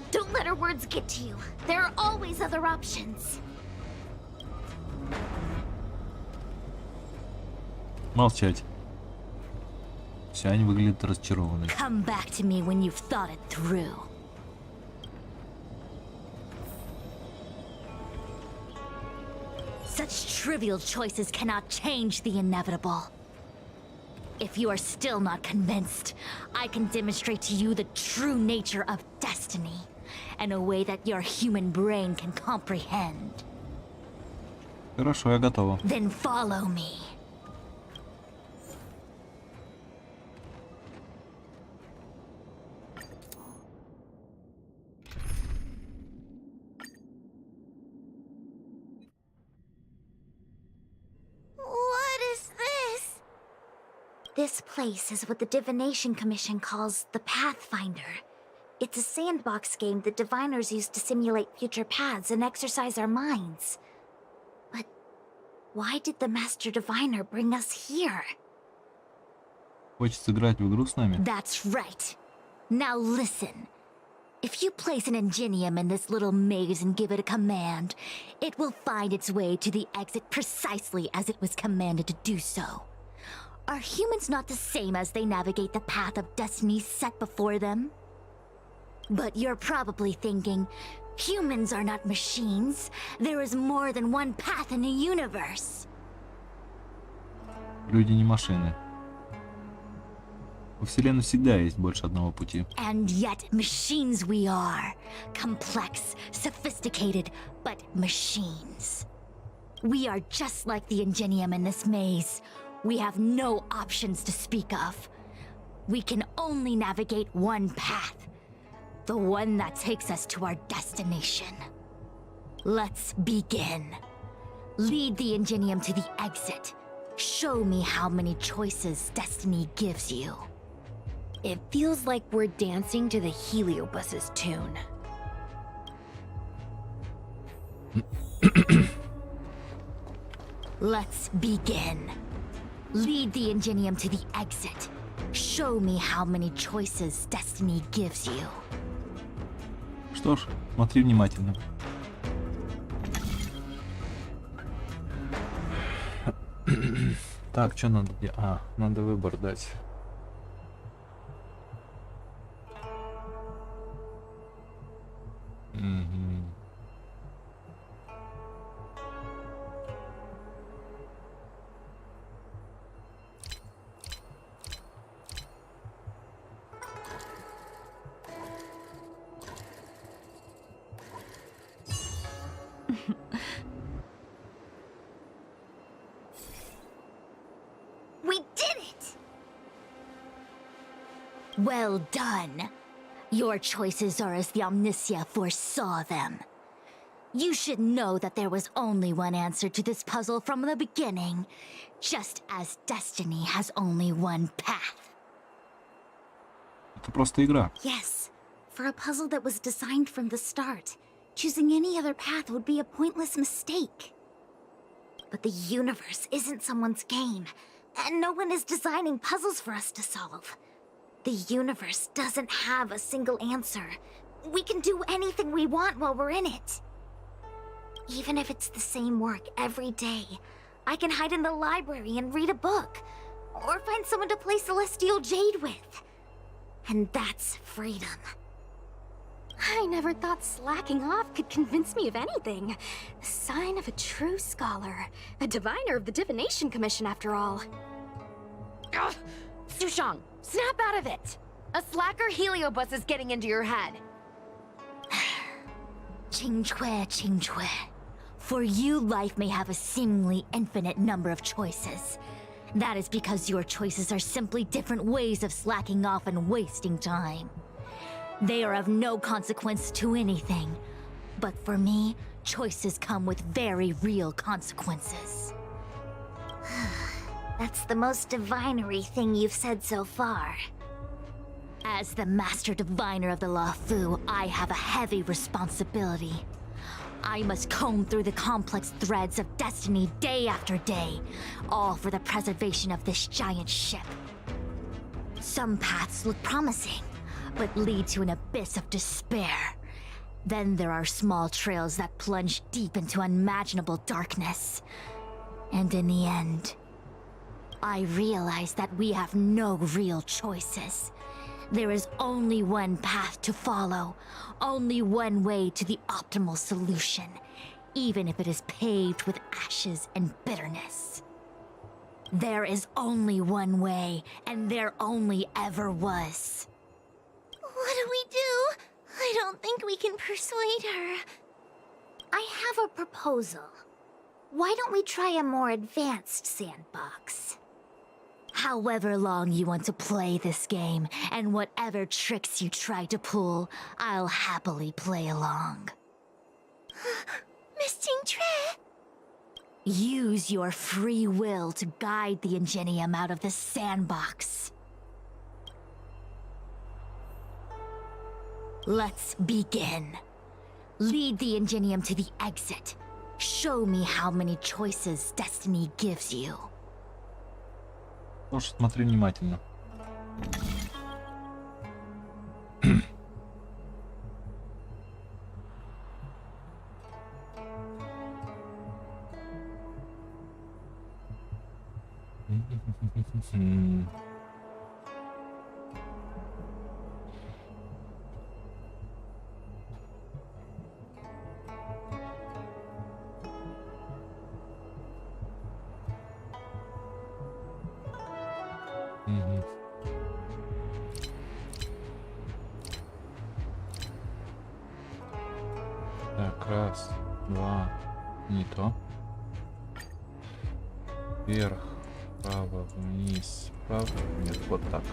Don't let her words get to you. There are always other options. Молчать. Сюань выглядит разочарованной. Come back to me when you've thought it through. Such trivial choices cannot change the inevitable. If you are still not convinced, I can demonstrate to you the true nature of destiny in a way that your human brain can comprehend. Хорошо, я готова. Then follow me. What is this? This place is what the Divination Commission calls the Pathfinder. It's a sandbox game that diviners use to simulate future paths and exercise our minds. But why did the Master Diviner bring us here? Хочет сыграть в игру с нами? That's right. Now listen. If you place an ingenium in this little maze and give it a command, it will find its way to the exit precisely as it was commanded to do so. Are humans not the same as they navigate the path of destiny set before them? But you're probably thinking, humans are not machines. There is more than one path in the universe. Люди не машины. Во Вселенной всегда есть больше одного пути. And yet machines we are. Complex, sophisticated, but machines. We are just like the ingenium in this maze. We have no options to speak of. We can only navigate one path. The one that takes us to our destination. Let's begin. Lead the ingenium to the exit. Show me how many choices destiny gives you. It feels like we're dancing to the Heliobus's tune. Let's begin. Lead the ingenium to the exit. Show me how many choices destiny gives you. Что ж, смотри внимательно. Так, что надо делать? Надо выбор дать. We did it! Well done. Your choices are as the Omniscia foresaw them. You should know that there was only one answer to this puzzle from the beginning, just as destiny has only one path. Это просто игра. Yes, for a puzzle that was designed from the start, choosing any other path would be a pointless mistake. But the universe isn't someone's game, and no one is designing puzzles for us to solve. The universe doesn't have a single answer. We can do anything we want while we're in it. Even if it's the same work every day, I can hide in the library and read a book, or find someone to play Celestial Jade with. And that's freedom. I never thought slacking off could convince me of anything. A sign of a true scholar. A diviner of the Divination Commission, after all. Ugh! Sushang, snap out of it! A slacker Heliobus is getting into your head. Qingque. For you, life may have a seemingly infinite number of choices. That is because your choices are simply different ways of slacking off and wasting time. They are of no consequence to anything. But for me, choices come with very real consequences. That's the most divinery thing you've said so far. As the master diviner of the Law Fu, I have a heavy responsibility. I must comb through the complex threads of destiny day after day, all for the preservation of this giant ship. Some paths look promising, but lead to an abyss of despair. Then there are small trails that plunge deep into unimaginable darkness. And in the end, I realize that we have no real choices. There is only one path to follow, only one way to the optimal solution, even if it is paved with ashes and bitterness. There is only one way, and there only ever was. What do we do? I don't think we can persuade her. I have a proposal. Why don't we try a more advanced sandbox? However long you want to play this game, and whatever tricks you try to pull, I'll happily play along. Miss Qingque? Use your free will to guide the ingenium out of the sandbox. Let's begin. Lead the ingenium to the exit. Show me how many choices destiny gives you. Тоже смотри внимательно. Мгм. Так, раз, два, не то. Вверх, вправо, вниз, вправо, нет, вот так.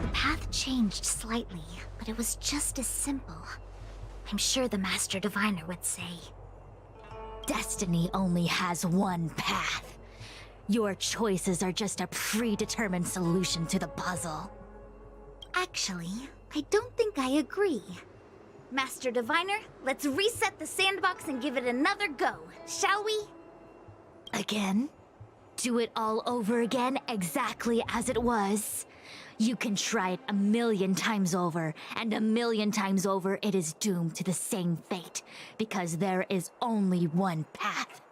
The path changed slightly, but it was just as simple. I'm sure the Master Diviner would say. Destiny only has one path. Your choices are just a predetermined solution to the puzzle. Actually, I don't think I agree. Master Diviner, let's reset the sandbox and give it another go, shall we? Again? Do it all over again exactly as it was? You can try it 1,000,000 times over, and 1,000,000 times over it is doomed to the same fate, because there is only one path.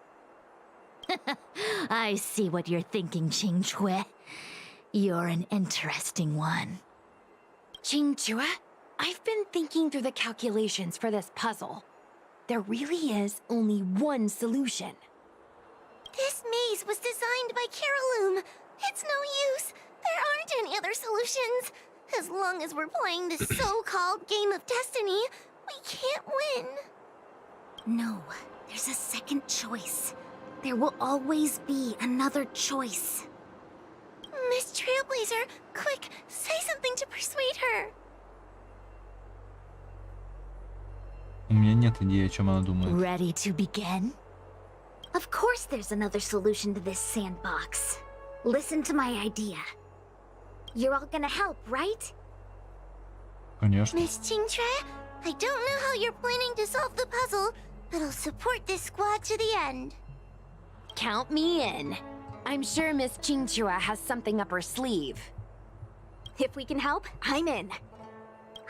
I see what you're thinking, Qingque. You're an interesting one. Qingque, I've been thinking through the calculations for this puzzle. There really is only one solution. This maze was designed by Caroloom. It's no use. There aren't any other solutions. As long as we're playing this so-called game of destiny, we can't win. No, there's a second choice. There will always be another choice. Miss Trailblazer, quick, say something to persuade her. У меня нет идеи, о чем она думает. Ready to begin? Of course there's another solution to this sandbox. Listen to my idea. You're all gonna help, right? Конечно. Miss Qingque, I don't know how you're planning to solve the puzzle, but I'll support this squad to the end. Count me in. I'm sure Miss Qingque has something up her sleeve. If we can help, I'm in.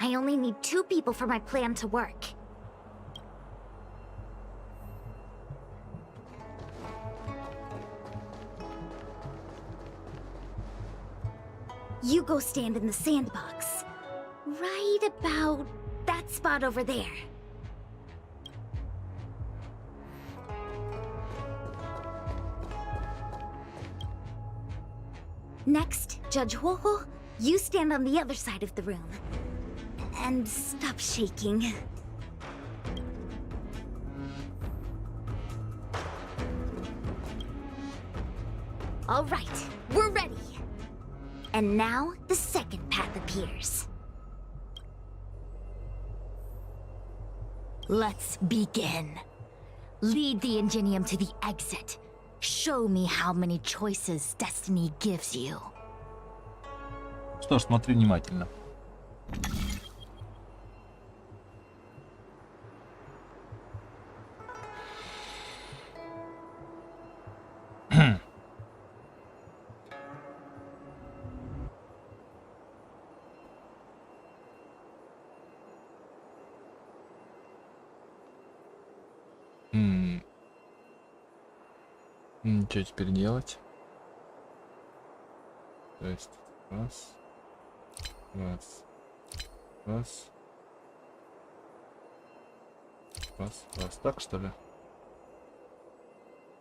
I only need 2 people for my plan to work. You go stand in the sandbox. Right about that spot over there. Next, Judge Huohuo, you stand on the other side of the room. And stop shaking. All right, we're ready. And now, the second path appears. Let's begin. Lead the Ingenium to the exit. Show me how many choices destiny gives you. Что ж, смотри внимательно. Что теперь делать? То есть раз, раз, раз, раз, раз. Так что ли?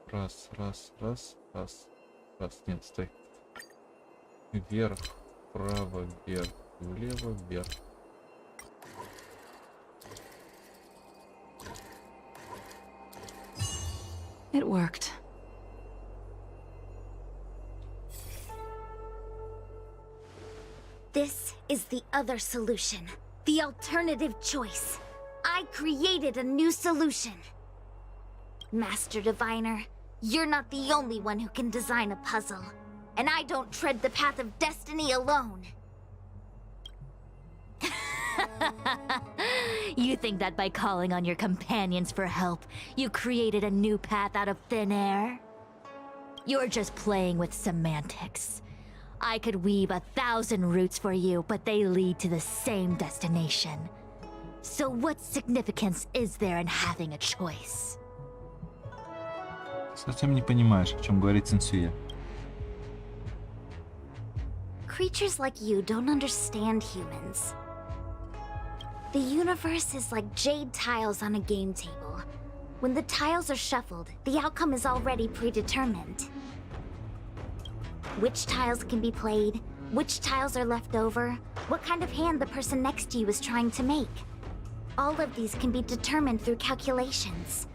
Раз, раз, раз, раз, раз. Нет, стой. Вверх, вправо, вверх, влево, вверх. It worked. This is the other solution. The alternative choice. I created a new solution. Master Diviner, you're not the only one who can design a puzzle. And I don't tread the path of destiny alone. You think that by calling on your companions for help, you created a new path out of thin air? You're just playing with semantics. I could weave 1,000 routes for you, but they lead to the same destination. So what significance is there in having a choice? Совсем не понимаешь, о чем говорит Сенсюя. Creatures like you don't understand humans. The universe is like jade tiles on a game table. When the tiles are shuffled, the outcome is already predetermined. Which tiles can be played, which tiles are left over, what kind of hand the person next to you is trying to make. All of these can be determined through calculations.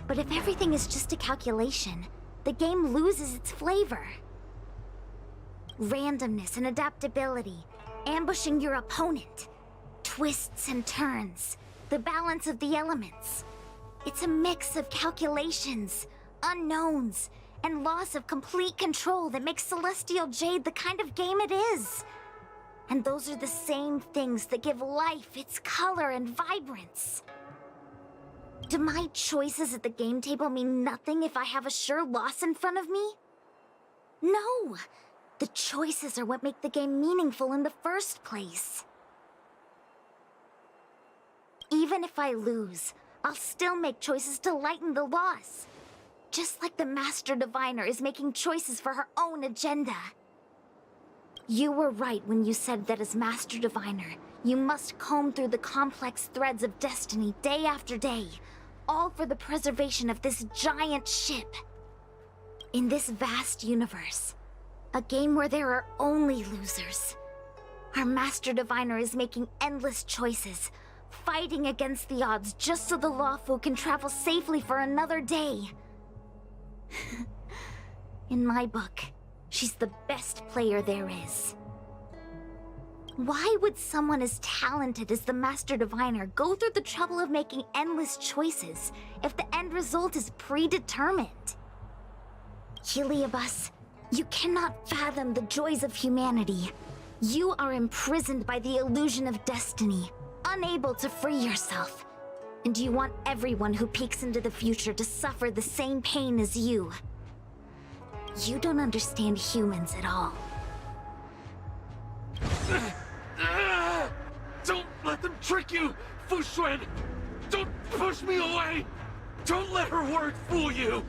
But if everything is just a calculation, the game loses its flavor. Randomness and adaptability, ambushing your opponent, twists and turns, the balance of the elements. It's a mix of calculations, unknowns, and loss of complete control that makes Celestial Jade the kind of game it is. And those are the same things that give life its color and vibrance. Do my choices at the game table mean nothing if I have a sure loss in front of me? No! The choices are what make the game meaningful in the first place. Even if I lose, I'll still make choices to lighten the loss. Just like the Master Diviner is making choices for her own agenda. You were right when you said that as Master Diviner, you must comb through the complex threads of destiny day after day, all for the preservation of this giant ship. In this vast universe, a game where there are only losers, our Master Diviner is making endless choices, fighting against the odds just so the Lawfu can travel safely for another day. In my book, she's the best player there is. Why would someone as talented as the Master Diviner go through the trouble of making endless choices if the end result is predetermined? Heliobus, you cannot fathom the joys of humanity. You are imprisoned by the illusion of destiny, unable to free yourself. And you want everyone who peeks into the future to suffer the same pain as you. You don't understand humans at all. Don't let them trick you, Fu Shuan! Don't push me away! Don't let her word fool you!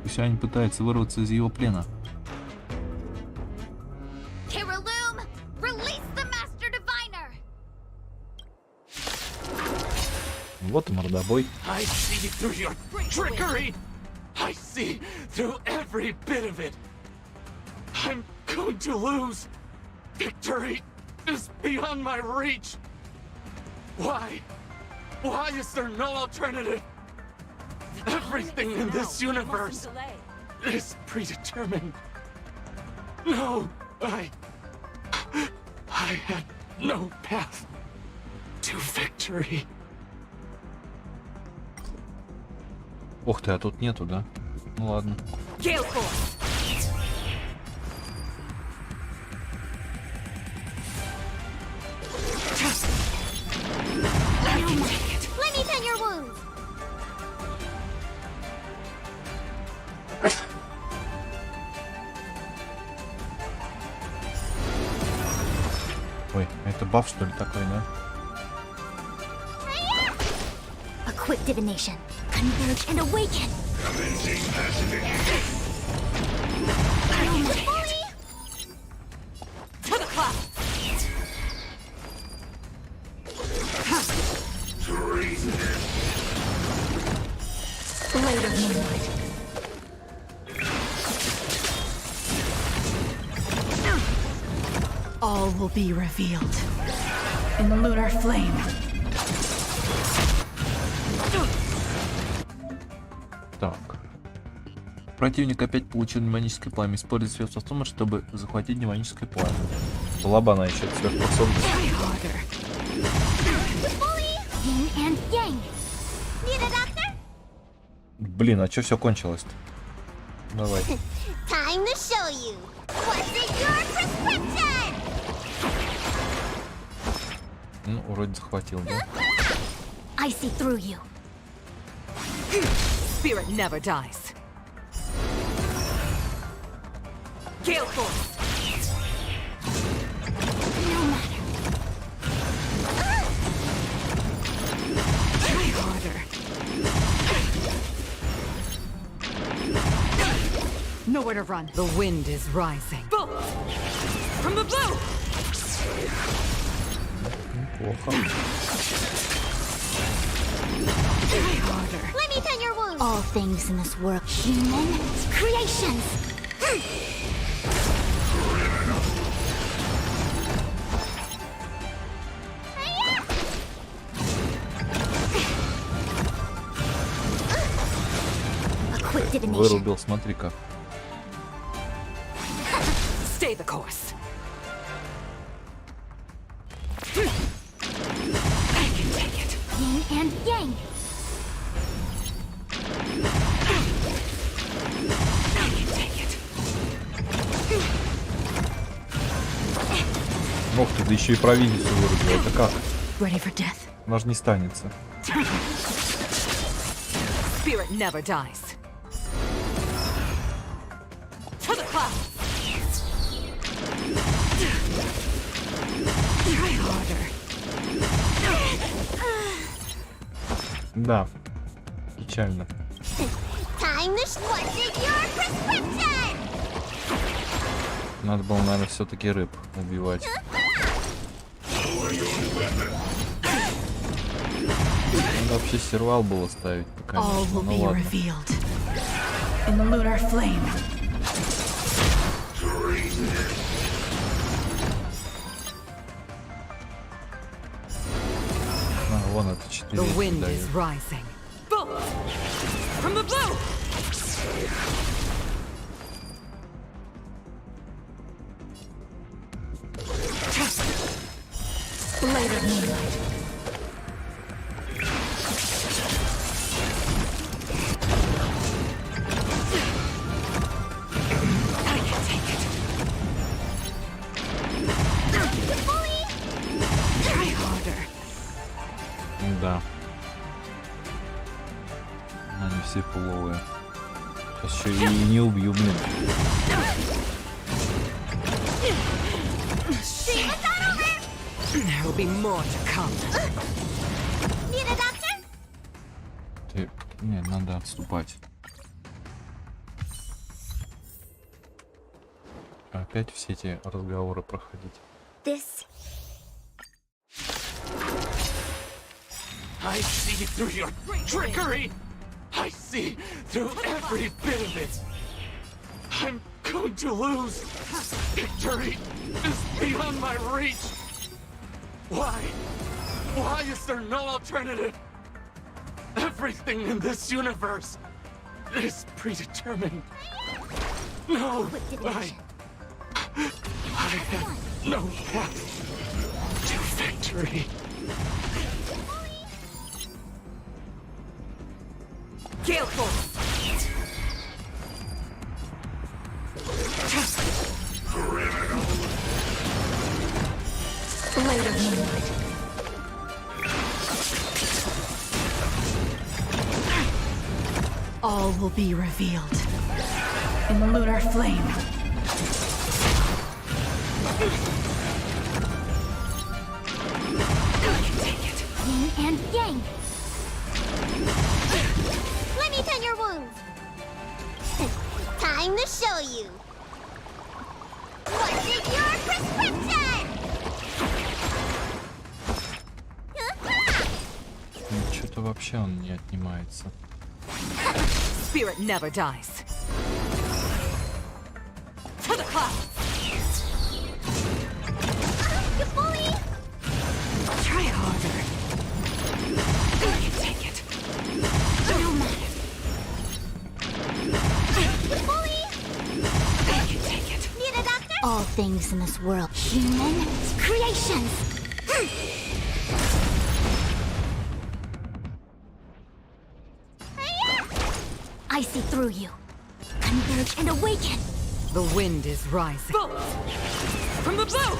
Фу Сюань пытается вырваться из его плена. Kiriloom, release the Master Diviner! Вот и мордобой. I see through your trickery! I see through every bit of it! I'm going to lose! Victory is beyond my reach! Why? Why is there no alternative? Everything in this universe is predetermined. No, I had no path to victory. Ух ты, а тут нету, да? Ну ладно. Let me tend your wounds! Ой, это баф что ли такой, да? A quick divination. Converge and awaken! To the cloud! Blade of moonlight. All will be revealed in the lunar flame. Так. Противник опять получил демоническое пламя. Использует средства в том, чтобы захватить демоническое пламя. Была бы она еще сверхспособность. Yin and yang. Need a doctor? Блин, а чё все кончилось-то? Давай. Time to show you. What's in your prescription? Ну, вроде захватил, да? I see through you. Spirit never dies. Gale force. No matter. Try harder. Nowhere to run. The wind is rising. Bolt! From the blue! Плохо. Try harder. Let me tend your wounds. All things in this world, human creations. A quick divination. Вырубил, смотри как. Stay the course. I can take it. Yin and yang. I can take it. Ох ты, да еще и провидицу вырубил. Это как? Ready for death. Она же не станется. Spirit never dies. To the clouds. Try harder. Да. Печально. Time to what's in your prescription? Надо было, наверное, все-таки рыб убивать. Надо вообще сервал было ставить пока. All will Ну be ладно. revealed in the lunar flame. А, вон это 4 The wind дают. is rising. Bolt! From the blue! Blade of moonlight. I can take it. Try harder. Да. Они все пуловые. Сейчас еще и не убью, блин. There will be more to come. Need a doctor? Ты... Не, надо отступать. Опять все эти разговоры проходить. This. I see through your trickery! I see through every bit of it! I'm going to lose! Victory is beyond my reach! Why? Why is there no alternative? Everything in this universe is predetermined. No, I have no path to victory. Gale force! Blade of moonlight. All will be revealed in the lunar flame. I can take it. Yin and yang. Let me tend your wounds. Time to show you. What's in your prescription? Что-то вообще он не отнимается. Spirit never dies. To the clouds. You bully! Try harder. I can take it. No matter. You bully! I can take it. Need a doctor? All things in this world, human creations. I see through you. Converge and awaken. The wind is rising. Bolt! From the blue!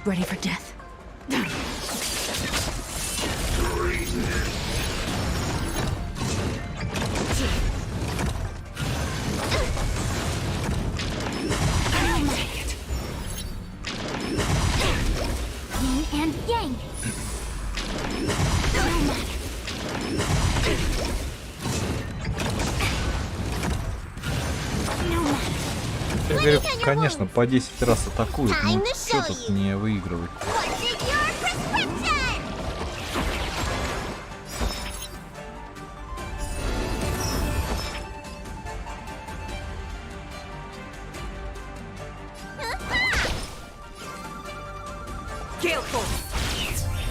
Ready for death. говорю, конечно, по 10 раз атакуют, но что тут не выигрывать? What's in your prescription?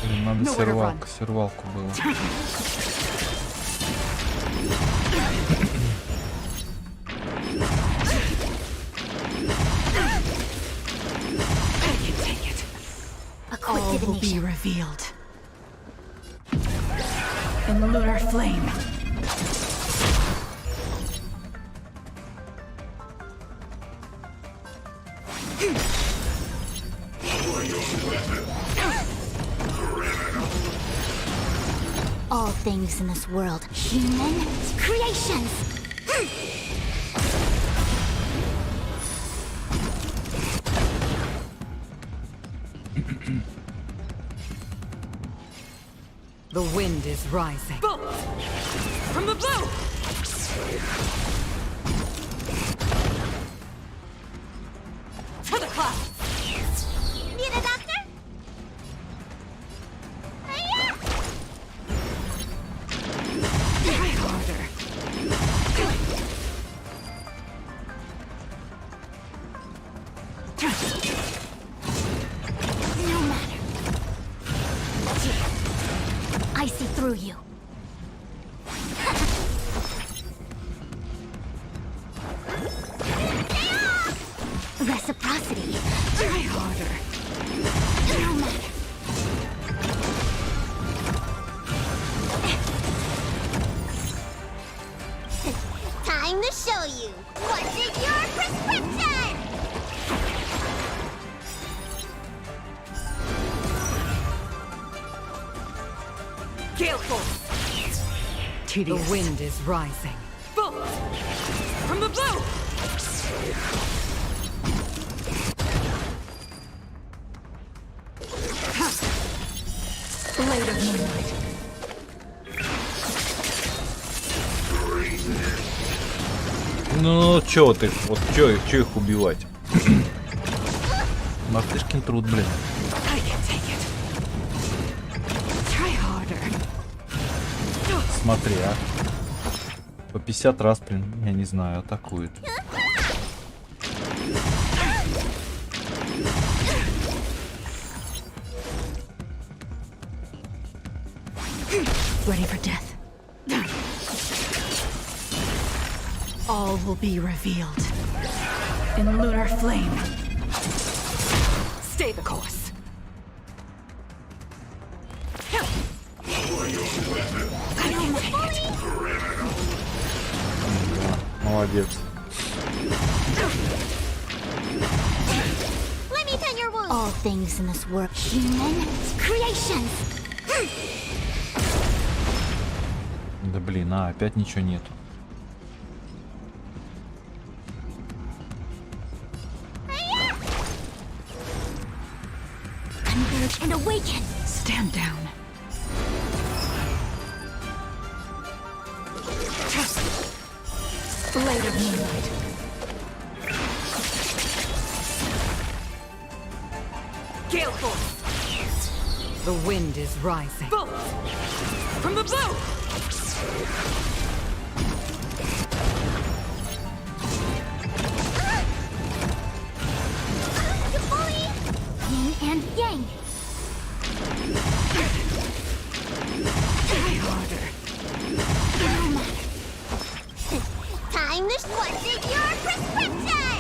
Блин, надо сервалку было. A quick All will be divination. revealed in the lunar flame. All things in this world, human creations. The wind is rising. From the blue! To the clouds! Need a doctor? Hiya! Try harder. No matter. I see through you. Reciprocity. Try harder. No matter. Time to show you what's in your prescription. Gale force! The wind is rising. Bolt! From the blue! Blade of moonlight. Ну, чё ты, вот чё их убивать? Мартышкин труд, блин. I can take it. Try harder. Смотри, а. По 50 раз, блин, я не знаю, атакует. Ready for death. All will be revealed in lunar flame. Stay the course. I can take it. Да, молодец. Let me tend your wounds. All things in this world, human creations. Да блин, опять ничего нету. Converge and awaken. Stand down. Blade of moonlight. Gale force. The wind is rising. Bolt! From the blue! Yin and yang. Try harder. No matter. Time to what's in your prescription.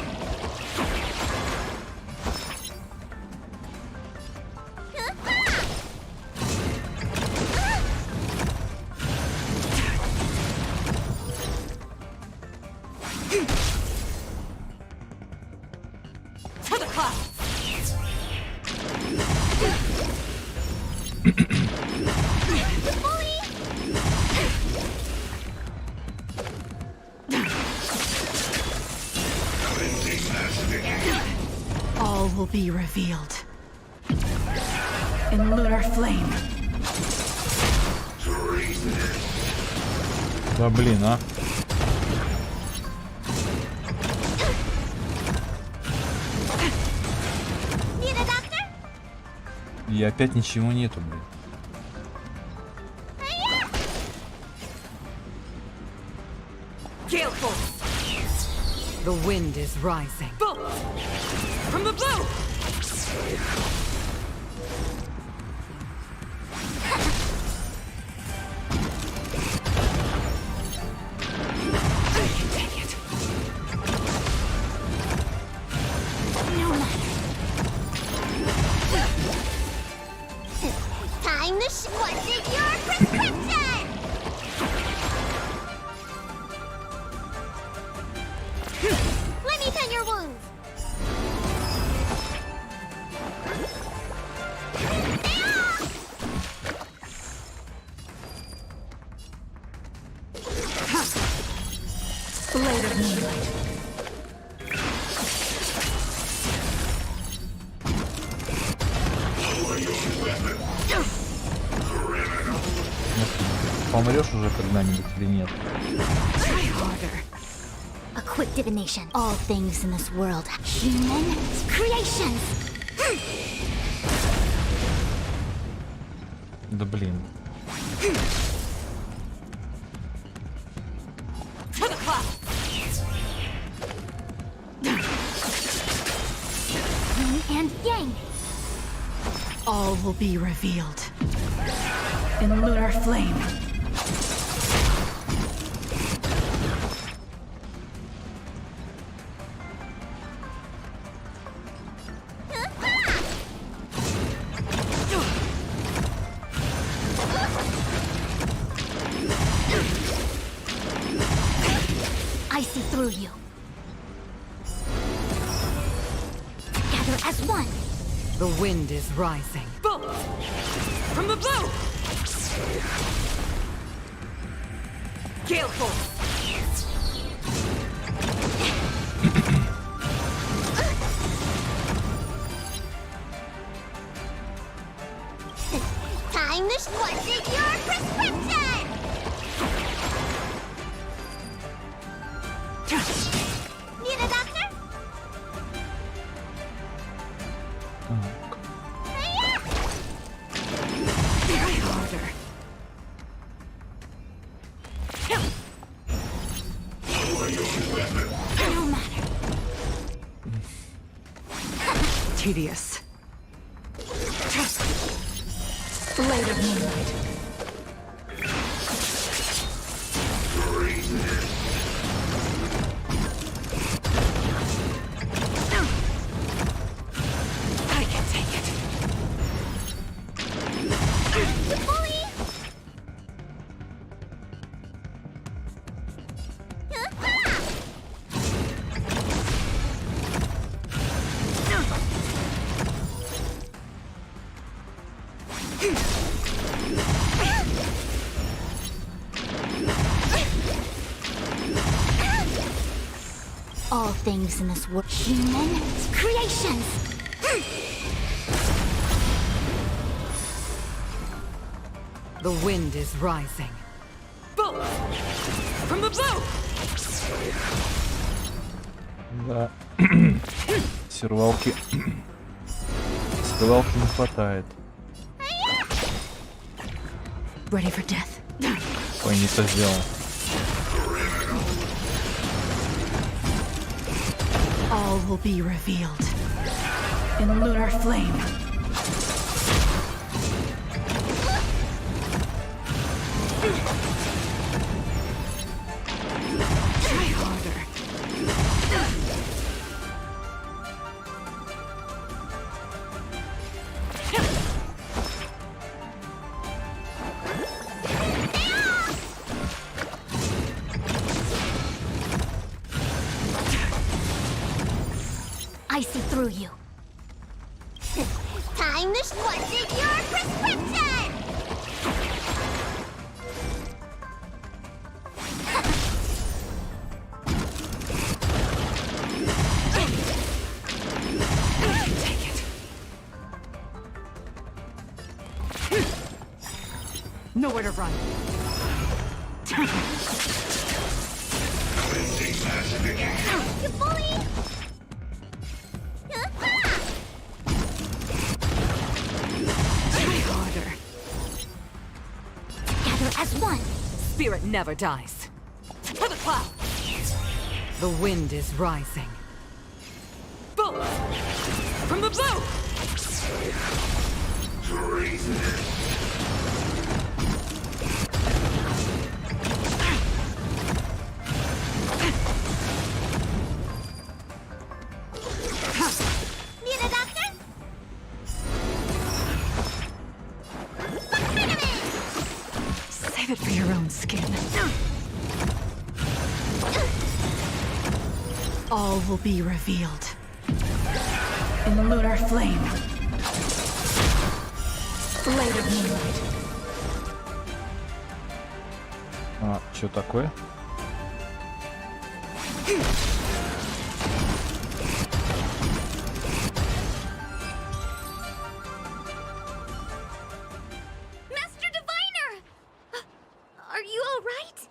To the clouds! All will be revealed in lunar flame. Да блин, а. И опять ничего нету, блин. The wind is rising. From the blue! Time to what's in your prescription? Let me tend your wounds. Blade of moonlight. Помрешь уже когда-нибудь или нет? Try harder. A quick divination. All things in this world, human creations. Да блин. To the cloud. Yin and yang. All will be revealed in lunar flame. I see through you. Together as one. The wind is rising. Bolt! From the blue! Gale force! Time to what's in your prescription? Need a doctor? Try harder. No matter. Tedious. Blade of moonlight. I can take it. All things in this world, human creations. The wind is rising. Bolt! From the blue! Да. Сервалки. Сервалки не хватает. Ready for death. Ой, не то сделал. All will be revealed in lunar flame. Try harder. I see through you. Time to what's in your prescription? Take it. Nowhere to run. You bully! one. Spirit never dies. For the cloud! The wind is rising. Bolt! From the blue! Need a doctor? Save it for your own skin. All will be revealed. In lunar flame. Blade of moonlight. А, что такое? Master Diviner! Are you all right?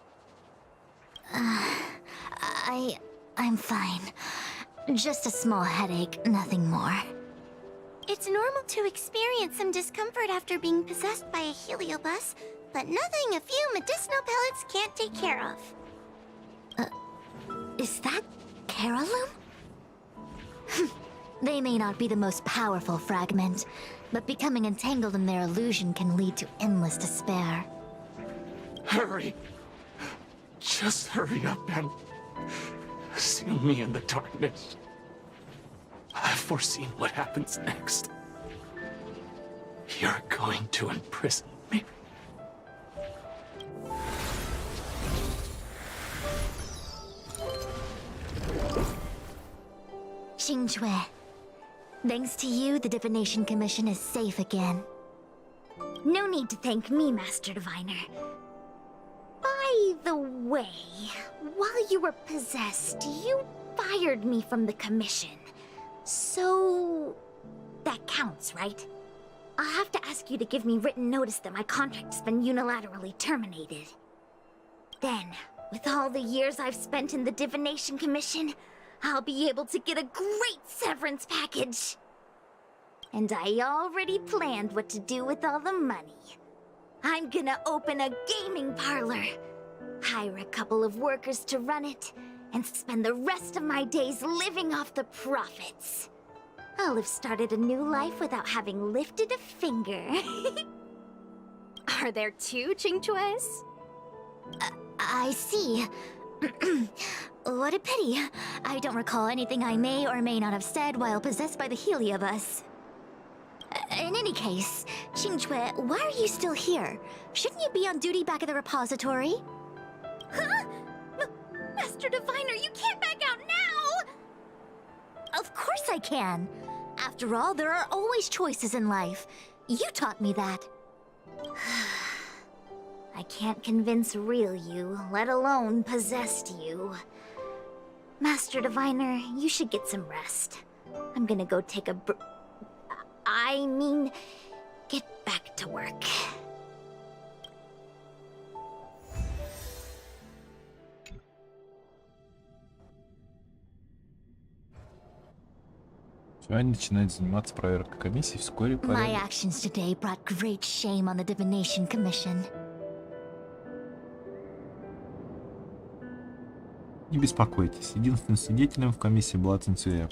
I'm fine. Just a small headache, nothing more. It's normal to experience some discomfort after being possessed by a heliobus, but nothing a few medicinal pellets can't take care of. Is that Carolum? They may not be the most powerful fragment, but becoming entangled in their illusion can lead to endless despair. Hurry! Just hurry up and seal me in the darkness. I've foreseen what happens next. You're going to imprison me. Xingque. Thanks to you, the Divination Commission is safe again. No need to thank me, Master Diviner. By the way, while you were possessed, you fired me from the commission. So... that counts, right? I'll have to ask you to give me written notice that my contract's been unilaterally terminated. Then, with all the years I've spent in the Divination Commission, I'll be able to get a great severance package. And I already planned what to do with all the money. I'm gonna open a gaming parlor, hire a couple of workers to run it, and spend the rest of my days living off the profits. I'll have started a new life without having lifted a finger. Are there two Qingques? I see. What a pity. I don't recall anything I may or may not have said while possessed by the Heliobus. In any case, Qingque, why are you still here? Shouldn't you be on duty back at the repository? Huh? Master Diviner, you can't back out now! Of course I can. After all, there are always choices in life. You taught me that. I can't convince real you, let alone possessed you. Master Diviner, you should get some rest. I'm gonna go take a get back to work. Сюань начинает заниматься проверкой комиссии вскоре по... My actions today brought great shame on the Divination Commission. Не беспокойтесь, единственным свидетелем в комиссии была Цинцюэ.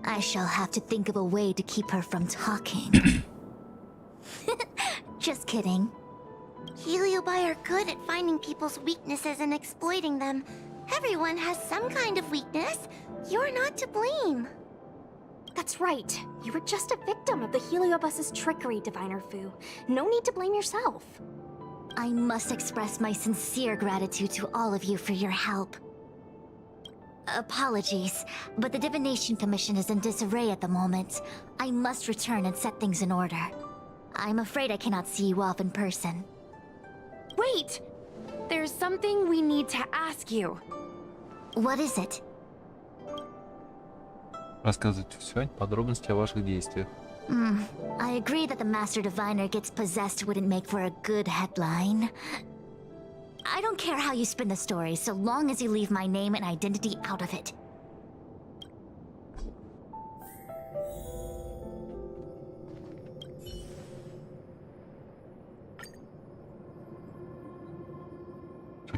I shall have to think of a way to keep her from talking. Just kidding. Heliobi are good at finding people's weaknesses and exploiting them. Everyone has some kind of weakness. You're not to blame. That's right. You were just a victim of the Heliobus's trickery, Diviner Fu. No need to blame yourself. I must express my sincere gratitude to all of you for your help. Apologies, but the Divination Commission is in disarray at the moment. I must return and set things in order. I'm afraid I cannot see you off in person. Wait! There's something we need to ask you. What is it? Рассказывайте Фу Сюань подробности о ваших действиях. I agree that the Master Diviner gets possessed wouldn't make for a good headline. I don't care how you spin the story, so long as you leave my name and identity out of it.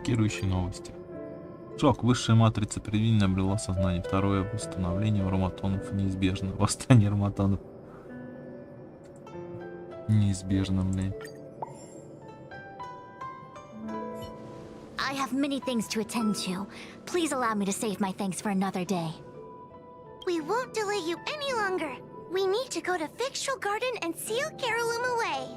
Шокирующие новости. Шок. Высшая матрица привидения обрела сознание. Второе восстановление роматонов неизбежно. Восстание роматонов. Неизбежно, блин. I have many things to attend to. Please allow me to save my thanks for another day. We won't delay you any longer. We need to go to Fictional Garden and seal Carolum away.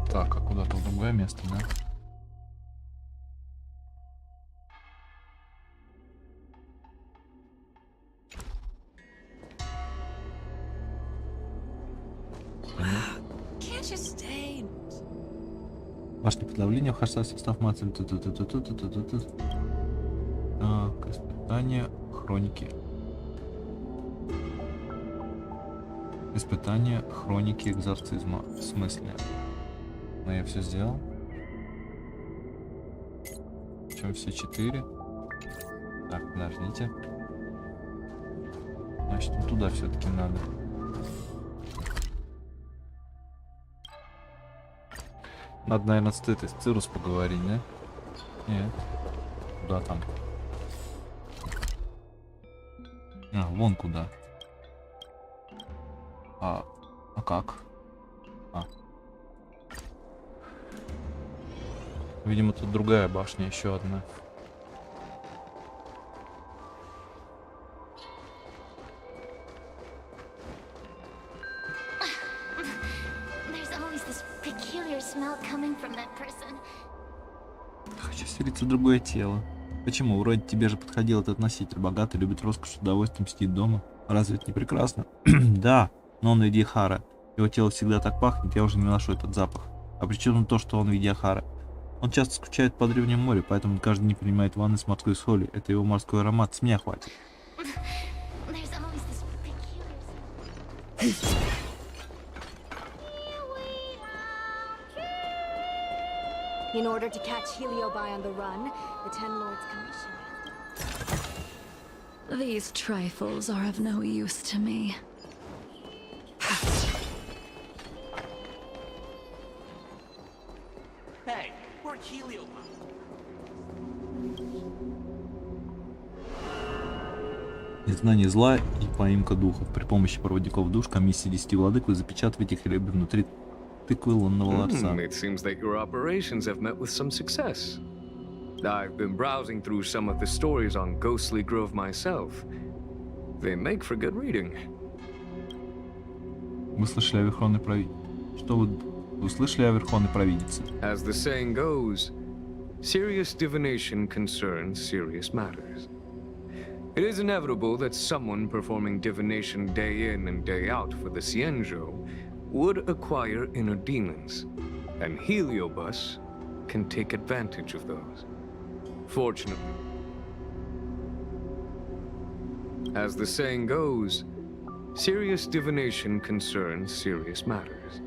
Так, а куда-то в другое место, да? Can't you stay? Башня подавления вхождает в состав матери. Так, испытание хроники. Испытание хроники экзорцизма. В смысле? Ну, я все сделал. Причем все 4. Так, подождите. Значит, ну, туда все-таки надо. Надо, наверное, с этой Цирус поговорить, да? Нет. Куда там? А, вон куда. А как? Видимо, тут другая башня, еще одна. There's always this peculiar smell coming from that person. Хочу селиться в другое тело. Почему? Вроде тебе же подходил этот носитель. Богатый, любит роскошь, с удовольствием сидит дома. Разве это не прекрасно? Да, но он Видьяхара. Его тело всегда так пахнет, я уже не выношу этот запах. А причем то, что он Видьяхара. Он часто скучает по древнему морю, поэтому он каждый день принимает ванны с морской солью. Это его морской аромат, с меня хватит. There's always this peculiar In order to catch Heliobi on the run, the Ten Lords Commission. These trifles are of no use to me. Hey, we're Heliobi. Изгнание зла и поимка духов. При помощи проводников душ комиссии 10 владык вы запечатываете их ребра внутри тыквы лунного ларца. It seems that your operations have met with some success. I've been browsing through some of the stories on Ghostly Grove myself. They make for good reading. Вы слышали о Верховной Провидице? Что вы слышали о Верховной Провидице? As the saying goes, serious divination concerns serious matters. It is inevitable that someone performing divination day in and day out for the Xianzhou would acquire inner demons, and Heliobus can take advantage of those. Fortunately, as the saying goes, serious divination concerns serious matters.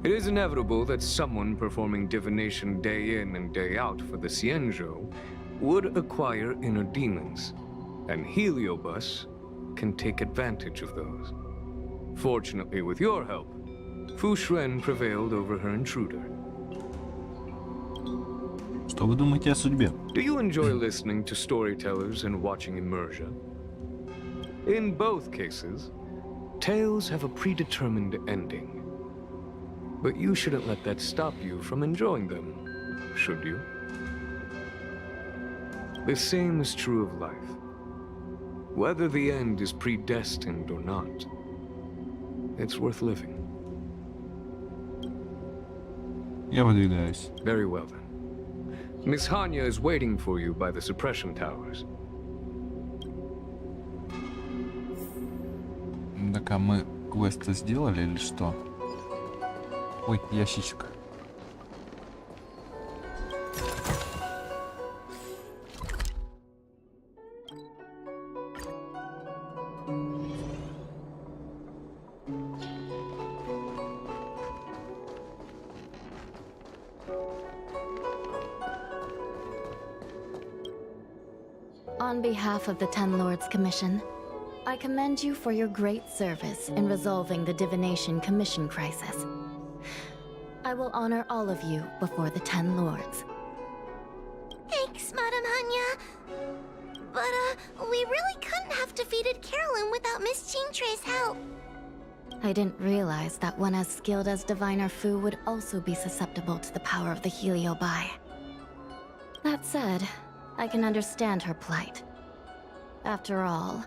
It is inevitable that someone performing divination day in and day out for the Xianzhou would acquire inner demons, and Heliobus can take advantage of those. Fortunately, with your help, Fu Shuan prevailed over her intruder. Что вы думаете о судьбе? Do you enjoy listening to storytellers and watching immersion? In both cases, tales have a predetermined ending. But you shouldn't let that stop you from enjoying them, should you? The same is true of life. Whether the end is predestined or not, it's worth living. Я выдвигаюсь. Very well then. Miss Hanya is waiting for you by the suppression towers. Так, а мы квест сделали или что? Ой, ящичек. On behalf of the Ten Lords Commission, I commend you for your great service in resolving the Divination Commission crisis. I will honor all of you before the Ten Lords. Thanks, Madame Hanya. But, we really couldn't have defeated Carolyn without Miss Chingtre's help. I didn't realize that one as skilled as Diviner Fu would also be susceptible to the power of the Heliobi. That said, I can understand her plight. After all,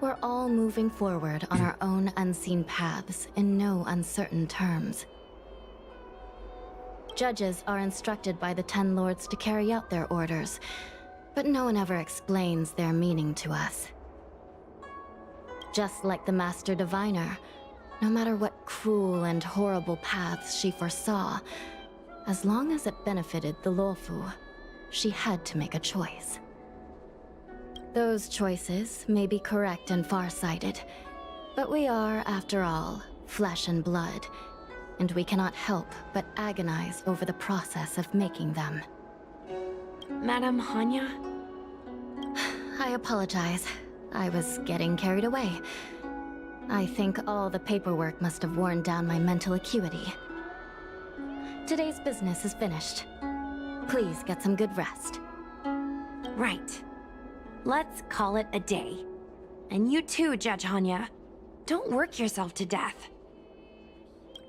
we're all moving forward on our own unseen paths in no uncertain terms. Judges are instructed by the Ten Lords to carry out their orders, but no one ever explains their meaning to us. Just like the Master Diviner, no matter what cruel and horrible paths she foresaw, as long as it benefited the Luofu, she had to make a choice. Those choices may be correct and far-sighted, but we are, after all, flesh and blood, and we cannot help but agonize over the process of making them. Madame Hanya? I apologize. I was getting carried away. I think all the paperwork must have worn down my mental acuity. Today's business is finished. Please get some good rest. Right. Let's call it a day. And you too, Judge Hanya. Don't work yourself to death.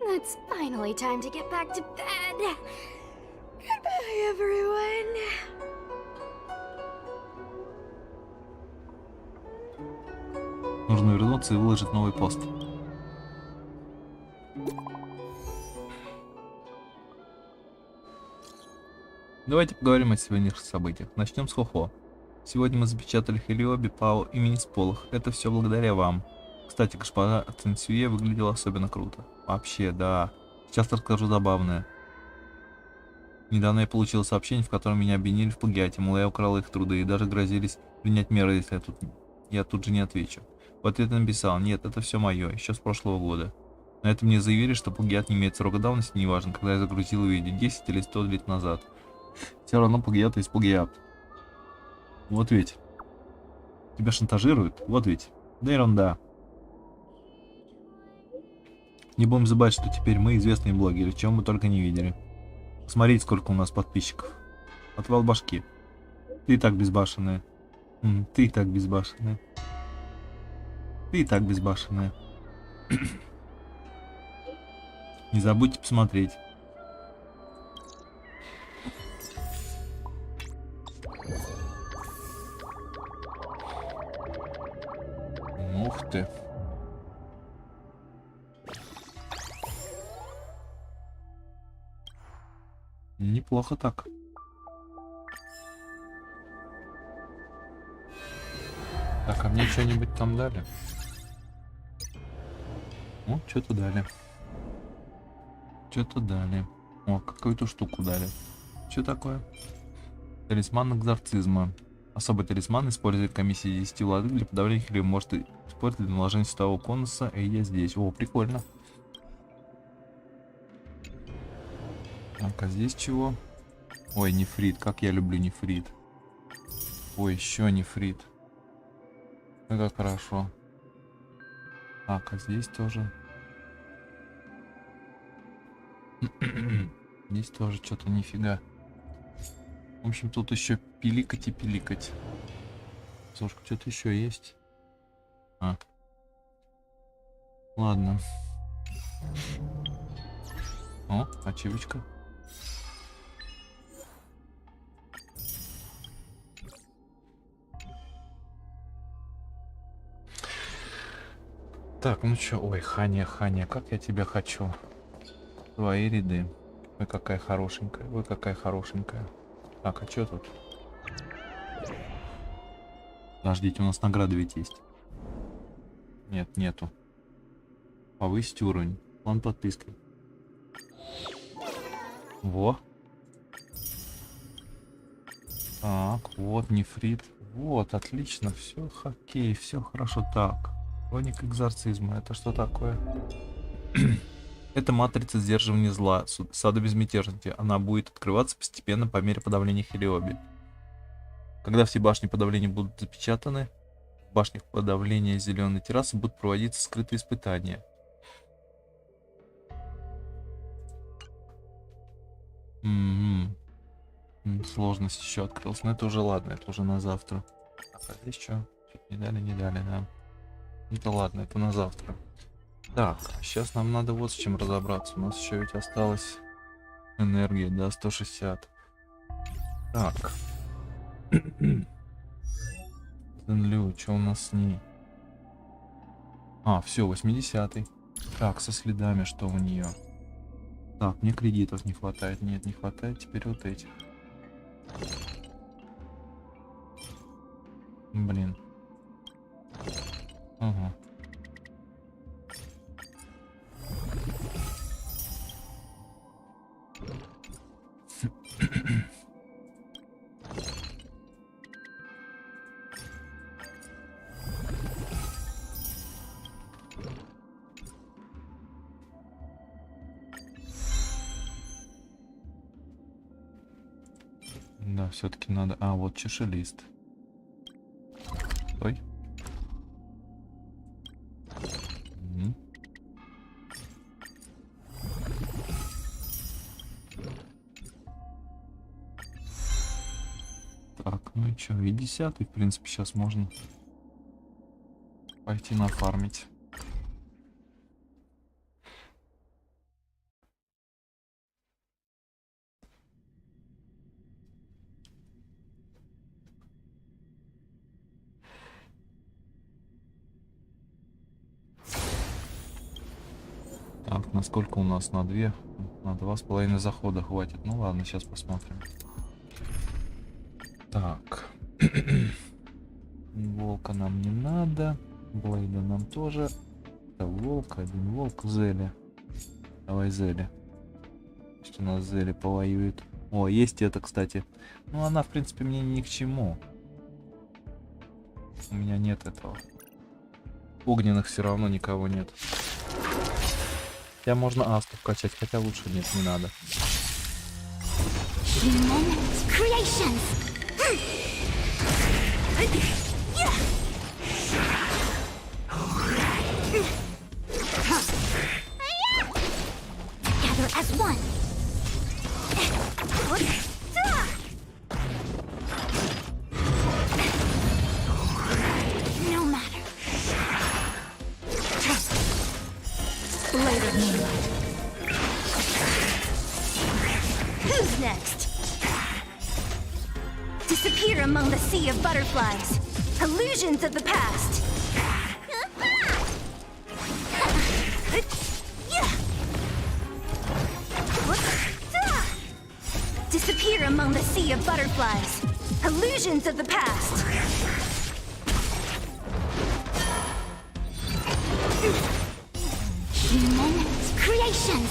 It's finally time to get back to bed. Goodbye, everyone. Нужно вернуться и выложить новый пост. Давайте поговорим о сегодняшних событиях. Начнем с Хохо. Сегодня мы запечатали Хелиоби Пао и мини-сполох. Это все благодаря вам. Кстати, госпожа Цинсюе выглядела особенно круто. Вообще, да. Сейчас расскажу забавное. Недавно я получил сообщение, в котором меня обвинили в плагиате, мол, я украл их труды и даже грозились принять меры, если я тут же не отвечу. В ответ я написал: нет, это все мое, еще с прошлого года. На это мне заявили, что плагиат не имеет срока давности, неважно, когда я загрузил видео 10 или 100 лет назад. Все равно плагиат есть плагиат. Вот ведь. Тебя шантажируют? Вот ведь. Да ерунда. Не будем забывать, что теперь мы известные блогеры, чего мы только не видели. Смотрите, сколько у нас подписчиков. Отвал башки. Ты и так безбашенная. Ты и так безбашенная. Ты и так безбашенная. Не забудьте посмотреть. Ух ты. Неплохо так. Так, а мне что-нибудь там дали? О, что-то дали. Что-то дали. О, какую-то штуку дали. Что такое? Талисман экзорцизма. Особый талисман использует комиссия 10 владык для подавления или может использовать для наложения светового конуса, и я здесь. О, прикольно. Так, а здесь чего? Ой, нефрит. Как я люблю нефрит. Ой, еще нефрит. Ну как хорошо. Так, а здесь тоже. Здесь тоже что-то нифига. В общем, тут еще пиликать и пиликать. Слушай, что-то еще есть. А. Ладно. О, ачивочка. Так, ну чё, ой, Ханя, как я тебя хочу. Твои ряды. Ой, какая хорошенькая, ой, какая хорошенькая. Так, а чё тут? Подождите, у нас награды ведь есть. Нет, нету. Повысить уровень. План подписки. Во. Так, вот нефрит. Вот, отлично, все хоккей, все хорошо. Так, хроник экзорцизма, это что такое? Это матрица сдерживания зла, сада безмятежности. Она будет открываться постепенно по мере подавления Хелиоби. Когда все башни подавления будут запечатаны, в башнях подавления зеленой террасы будут проводиться скрытые испытания. Сложность еще открылась, но это уже ладно, это уже на завтра. А здесь что? Не дали, да. Это ладно, это на завтра. Так, сейчас нам надо вот с чем разобраться. У нас еще ведь осталась энергия, да, 160. Так. Зенлю, что у нас с ней? А, все, 80-й. Так, со следами, что у нее? Так, мне кредитов не хватает. Нет, не хватает теперь вот этих. Блин. Ага. Да, все-таки надо. А, вот чашелист. Стой. Так, ну и что, и 10-й, в принципе, сейчас можно пойти нафармить. Так, насколько у нас? На 2? На 2,5 захода хватит. Ну ладно, сейчас посмотрим. Так. Волка нам не надо. Блейда нам тоже. Это волк, один волк. Зели. Давай Зели. Что у нас Зели повоюет. О, есть это, кстати. Ну она, в принципе, мне ни к чему. У меня нет этого. Огненных все равно никого нет. Хотя можно астов качать, хотя лучше нет, не надо. Gather as one. No matter. Blade of moonlight. Who's next? Disappear among the sea of butterflies. Illusions of the past. Disappear among the sea of butterflies. Illusions of the past. Human creations.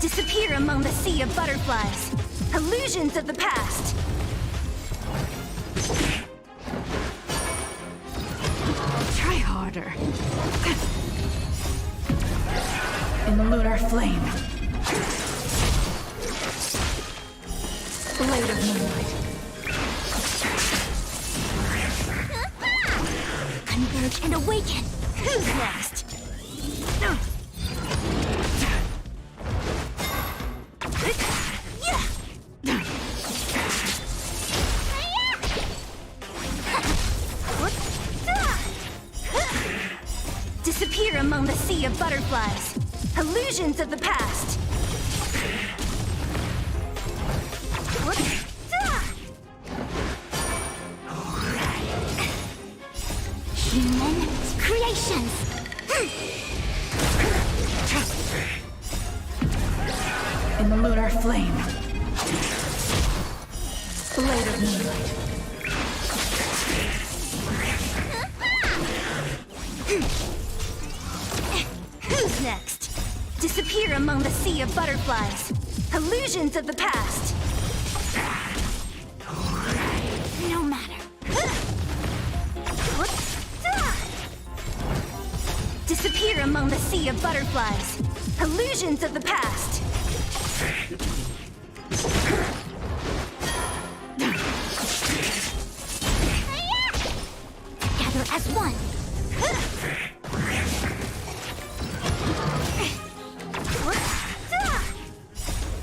Disappear among the sea of butterflies. Illusions of the past. Try harder. In the lunar flame. Blade of moonlight. Converge and awaken. Who's next? Disappear among the sea of butterflies. Illusions of the past. Human creations. In the lunar flame. Blade of moonlight. Who's next? Disappear among the sea of butterflies. Illusions of the past. No matter. Disappear among the sea of butterflies. Illusions of the past. Gather as one.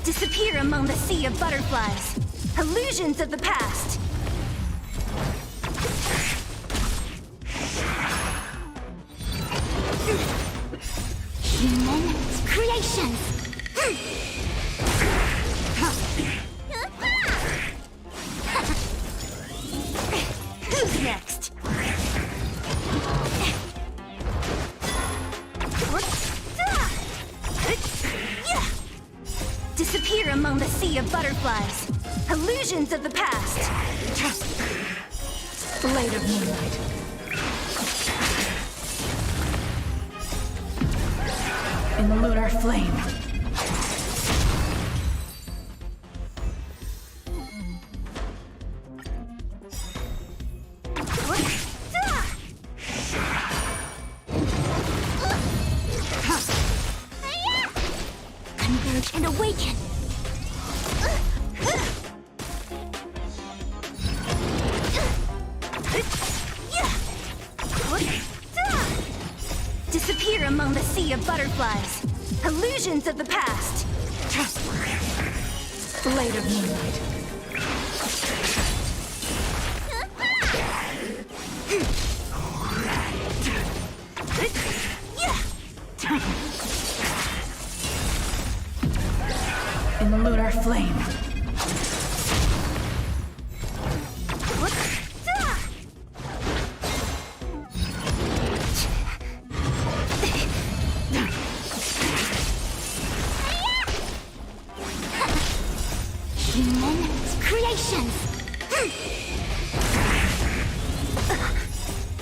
Disappear among the sea of butterflies. Illusions of the past. Human creation. Who's next? Disappear among the sea of butterflies. Illusions of the past. Blade of moonlight. In the lunar flame. Converge and awaken. Disappear among the sea of butterflies. Illusions of the past. Blade of moonlight. In the lunar flame. Human creations.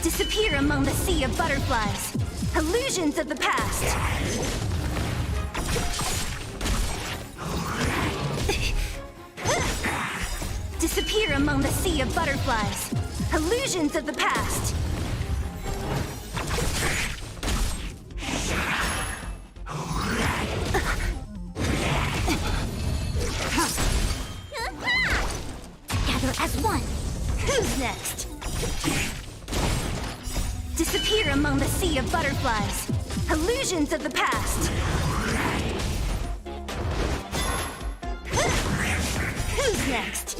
Disappear among the sea of butterflies. Illusions of the past. Disappear among the sea of butterflies. Illusions of the past. Gather as one. Who's next? Disappear among the sea of butterflies. Illusions of the past. Who's next?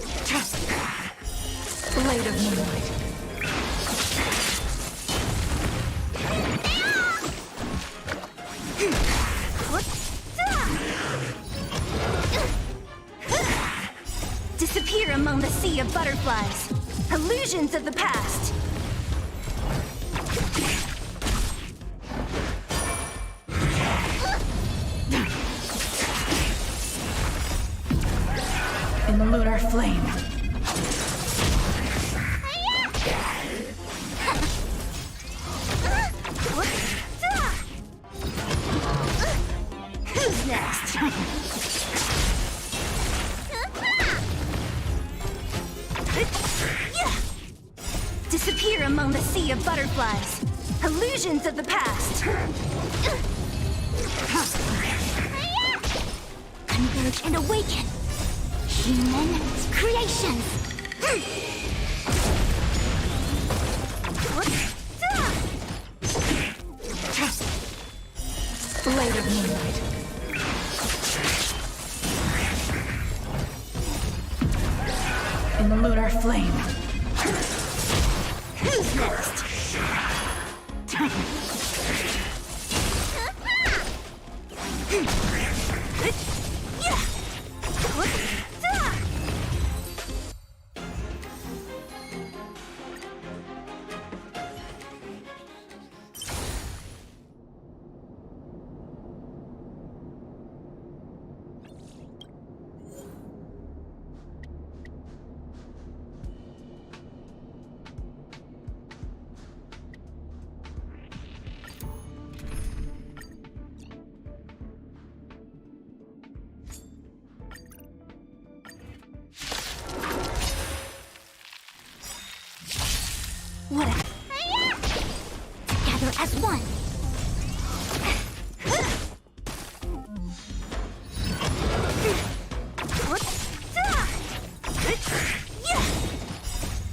Blade of moonlight. Disappear among the sea of butterflies. Illusions of the past. In the lunar flame. Who's next? Disappear among the sea of butterflies. Illusions of the past. Converge and awaken. Human creations. Blade of moonlight. In the lunar flame. Who's next? What a... Together as one.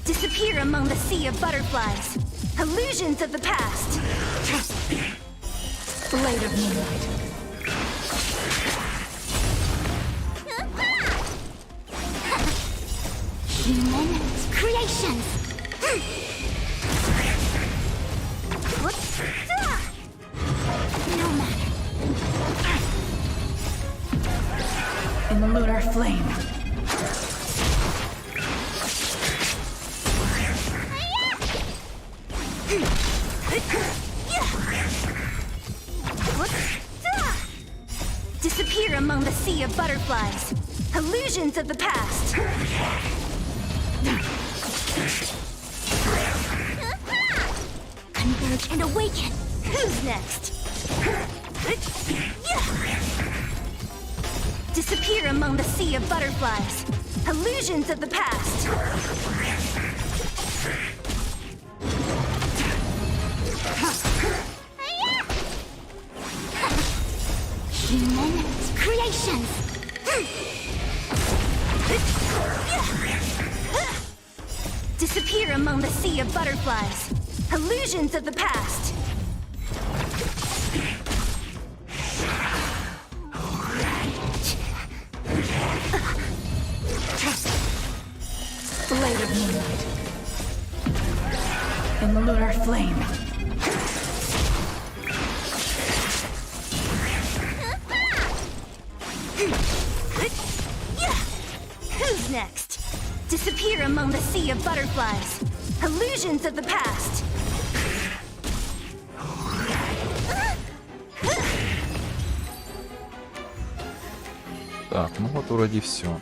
Disappear among the sea of butterflies. Illusions of the past. Blade of moonlight. Human creations. No matter. In the lunar flame. Disappear among the sea of butterflies. Illusions of the past. Converge and awaken. Who's next? Disappear among the sea of butterflies. Illusions of the past. Human creations. Disappear among the sea of butterflies. Illusions of the past. Blade of moonlight. In the lunar flame. Who's next? Disappear among the sea of butterflies. Illusions of the past. Так, ну вот вроде все.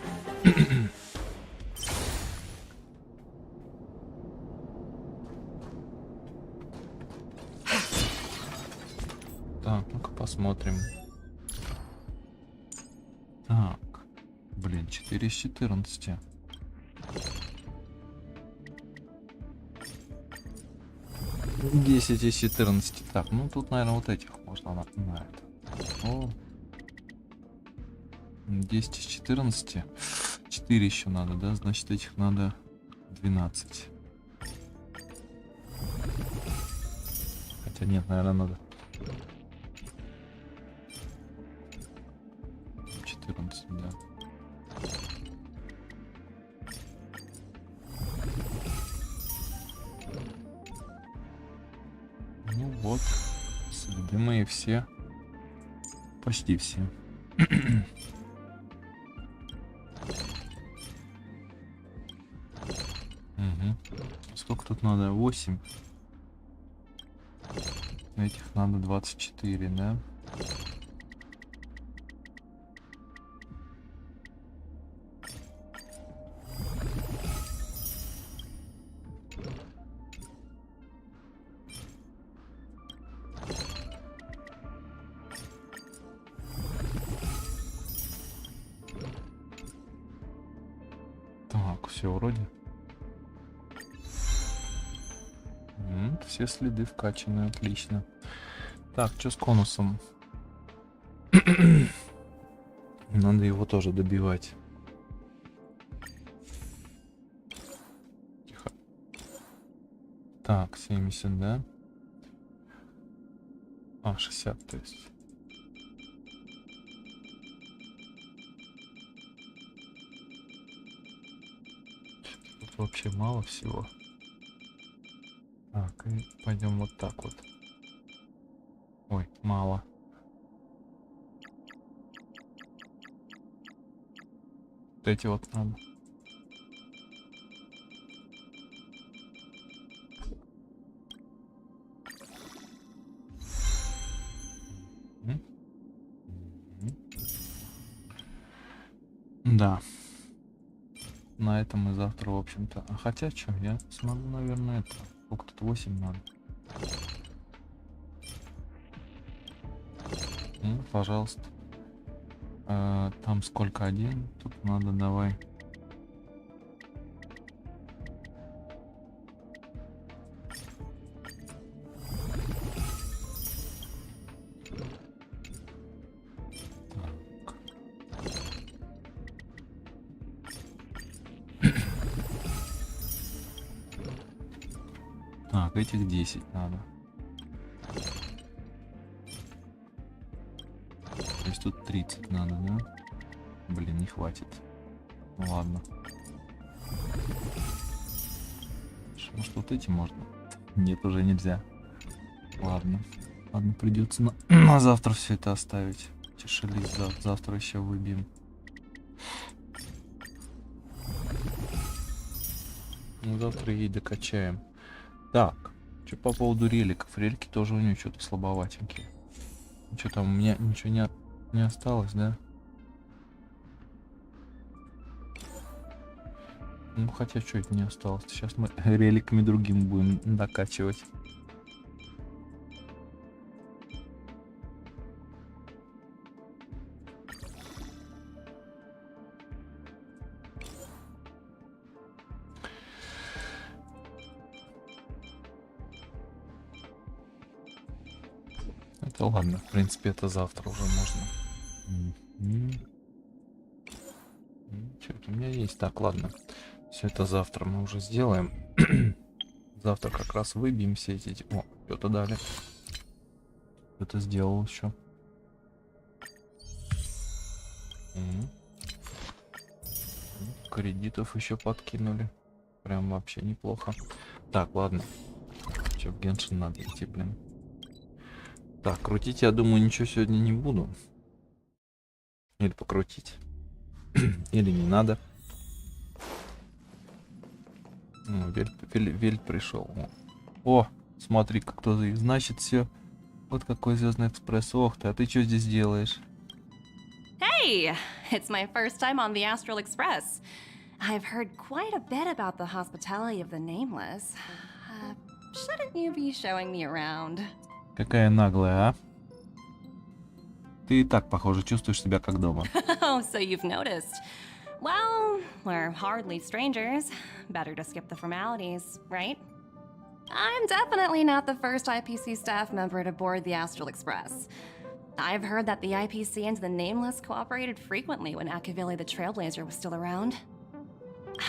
Так, ну-ка посмотрим. Так, блин, 4 из 14. Десять из 14. Так, ну тут, наверное, вот этих можно на это. О. 10 из 14. 4 еще надо, да? Значит, этих надо 12. Хотя нет, наверное, надо 14, да. Ну вот, следы мои все. Почти все. Сколько тут надо? 8. Этих надо 24, да? Так, все вроде. Все следы вкачаны, отлично. Так, что с конусом? Надо его тоже добивать. Тихо. Так, 70, да? А, 60, то есть. Тут вообще мало всего. Так, и пойдем вот так вот. Ой, мало. Вот эти вот надо. Да. На этом мы завтра, в общем-то. А хотя, что, я смогу, наверное, это. Сколько тут 8 надо? Ну, пожалуйста. Там сколько? 1? Тут надо, давай. Так, этих 10 надо. То есть тут 30 надо, да? Блин, не хватит. Ну ладно. Может, вот эти можно? Нет, уже нельзя. Ладно. Ладно, придется на завтра все это оставить. Тишелись, завтра еще выбьем. Ну, завтра ей докачаем. Так, что по поводу реликов? Релики тоже у нее что-то слабоватенькие. Что там, у меня ничего не осталось, да? Ну, хотя, что это не осталось? Сейчас мы реликами другим будем докачивать. Это ладно, в принципе, это завтра уже можно. Что-то у меня есть. Так, ладно. Все это завтра мы уже сделаем. Завтра как раз выбьем все эти... О, что-то дали. Кто-то сделал еще. Кредитов еще подкинули. Прям вообще неплохо. Так, ладно. Че, в Геншин надо идти, блин. Так, крутить, я думаю, ничего сегодня не буду. Или покрутить. Или не надо. Ну, Вельт пришел. О, смотри, кто за... Значит, все. Вот какой Звездный экспресс. Ох ты, а ты что здесь делаешь? Hey! It's my first time on the Astral Express. I've heard quite a bit about the hospitality of the Nameless. Shouldn't you be showing me around? Какая наглая, а? Ты и так, похоже, чувствуешь себя как дома. Oh, so you've noticed. Well, we're hardly strangers. Better to skip the formalities, right? I'm definitely not the first IPC staff member to board the Astral Express. I've heard that the IPC and the Nameless cooperated frequently when Akavili the Trailblazer was still around.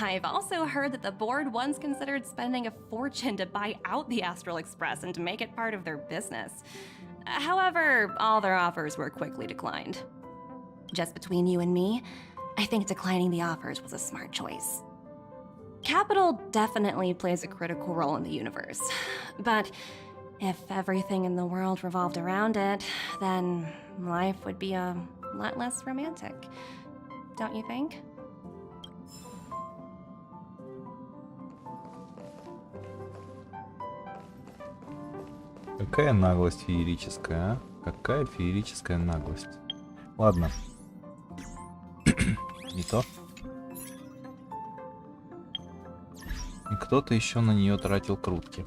I've also heard that the board once considered spending a fortune to buy out the Astral Express and to make it part of their business. However, all their offers were quickly declined. Just between you and me, I think declining the offers was a smart choice. Capital definitely plays a critical role in the universe, but if everything in the world revolved around it, then life would be a lot less romantic. Don't you think? Какая наглость феерическая, а? Какая феерическая наглость. Ладно. Не то. И кто-то еще на нее тратил крутки.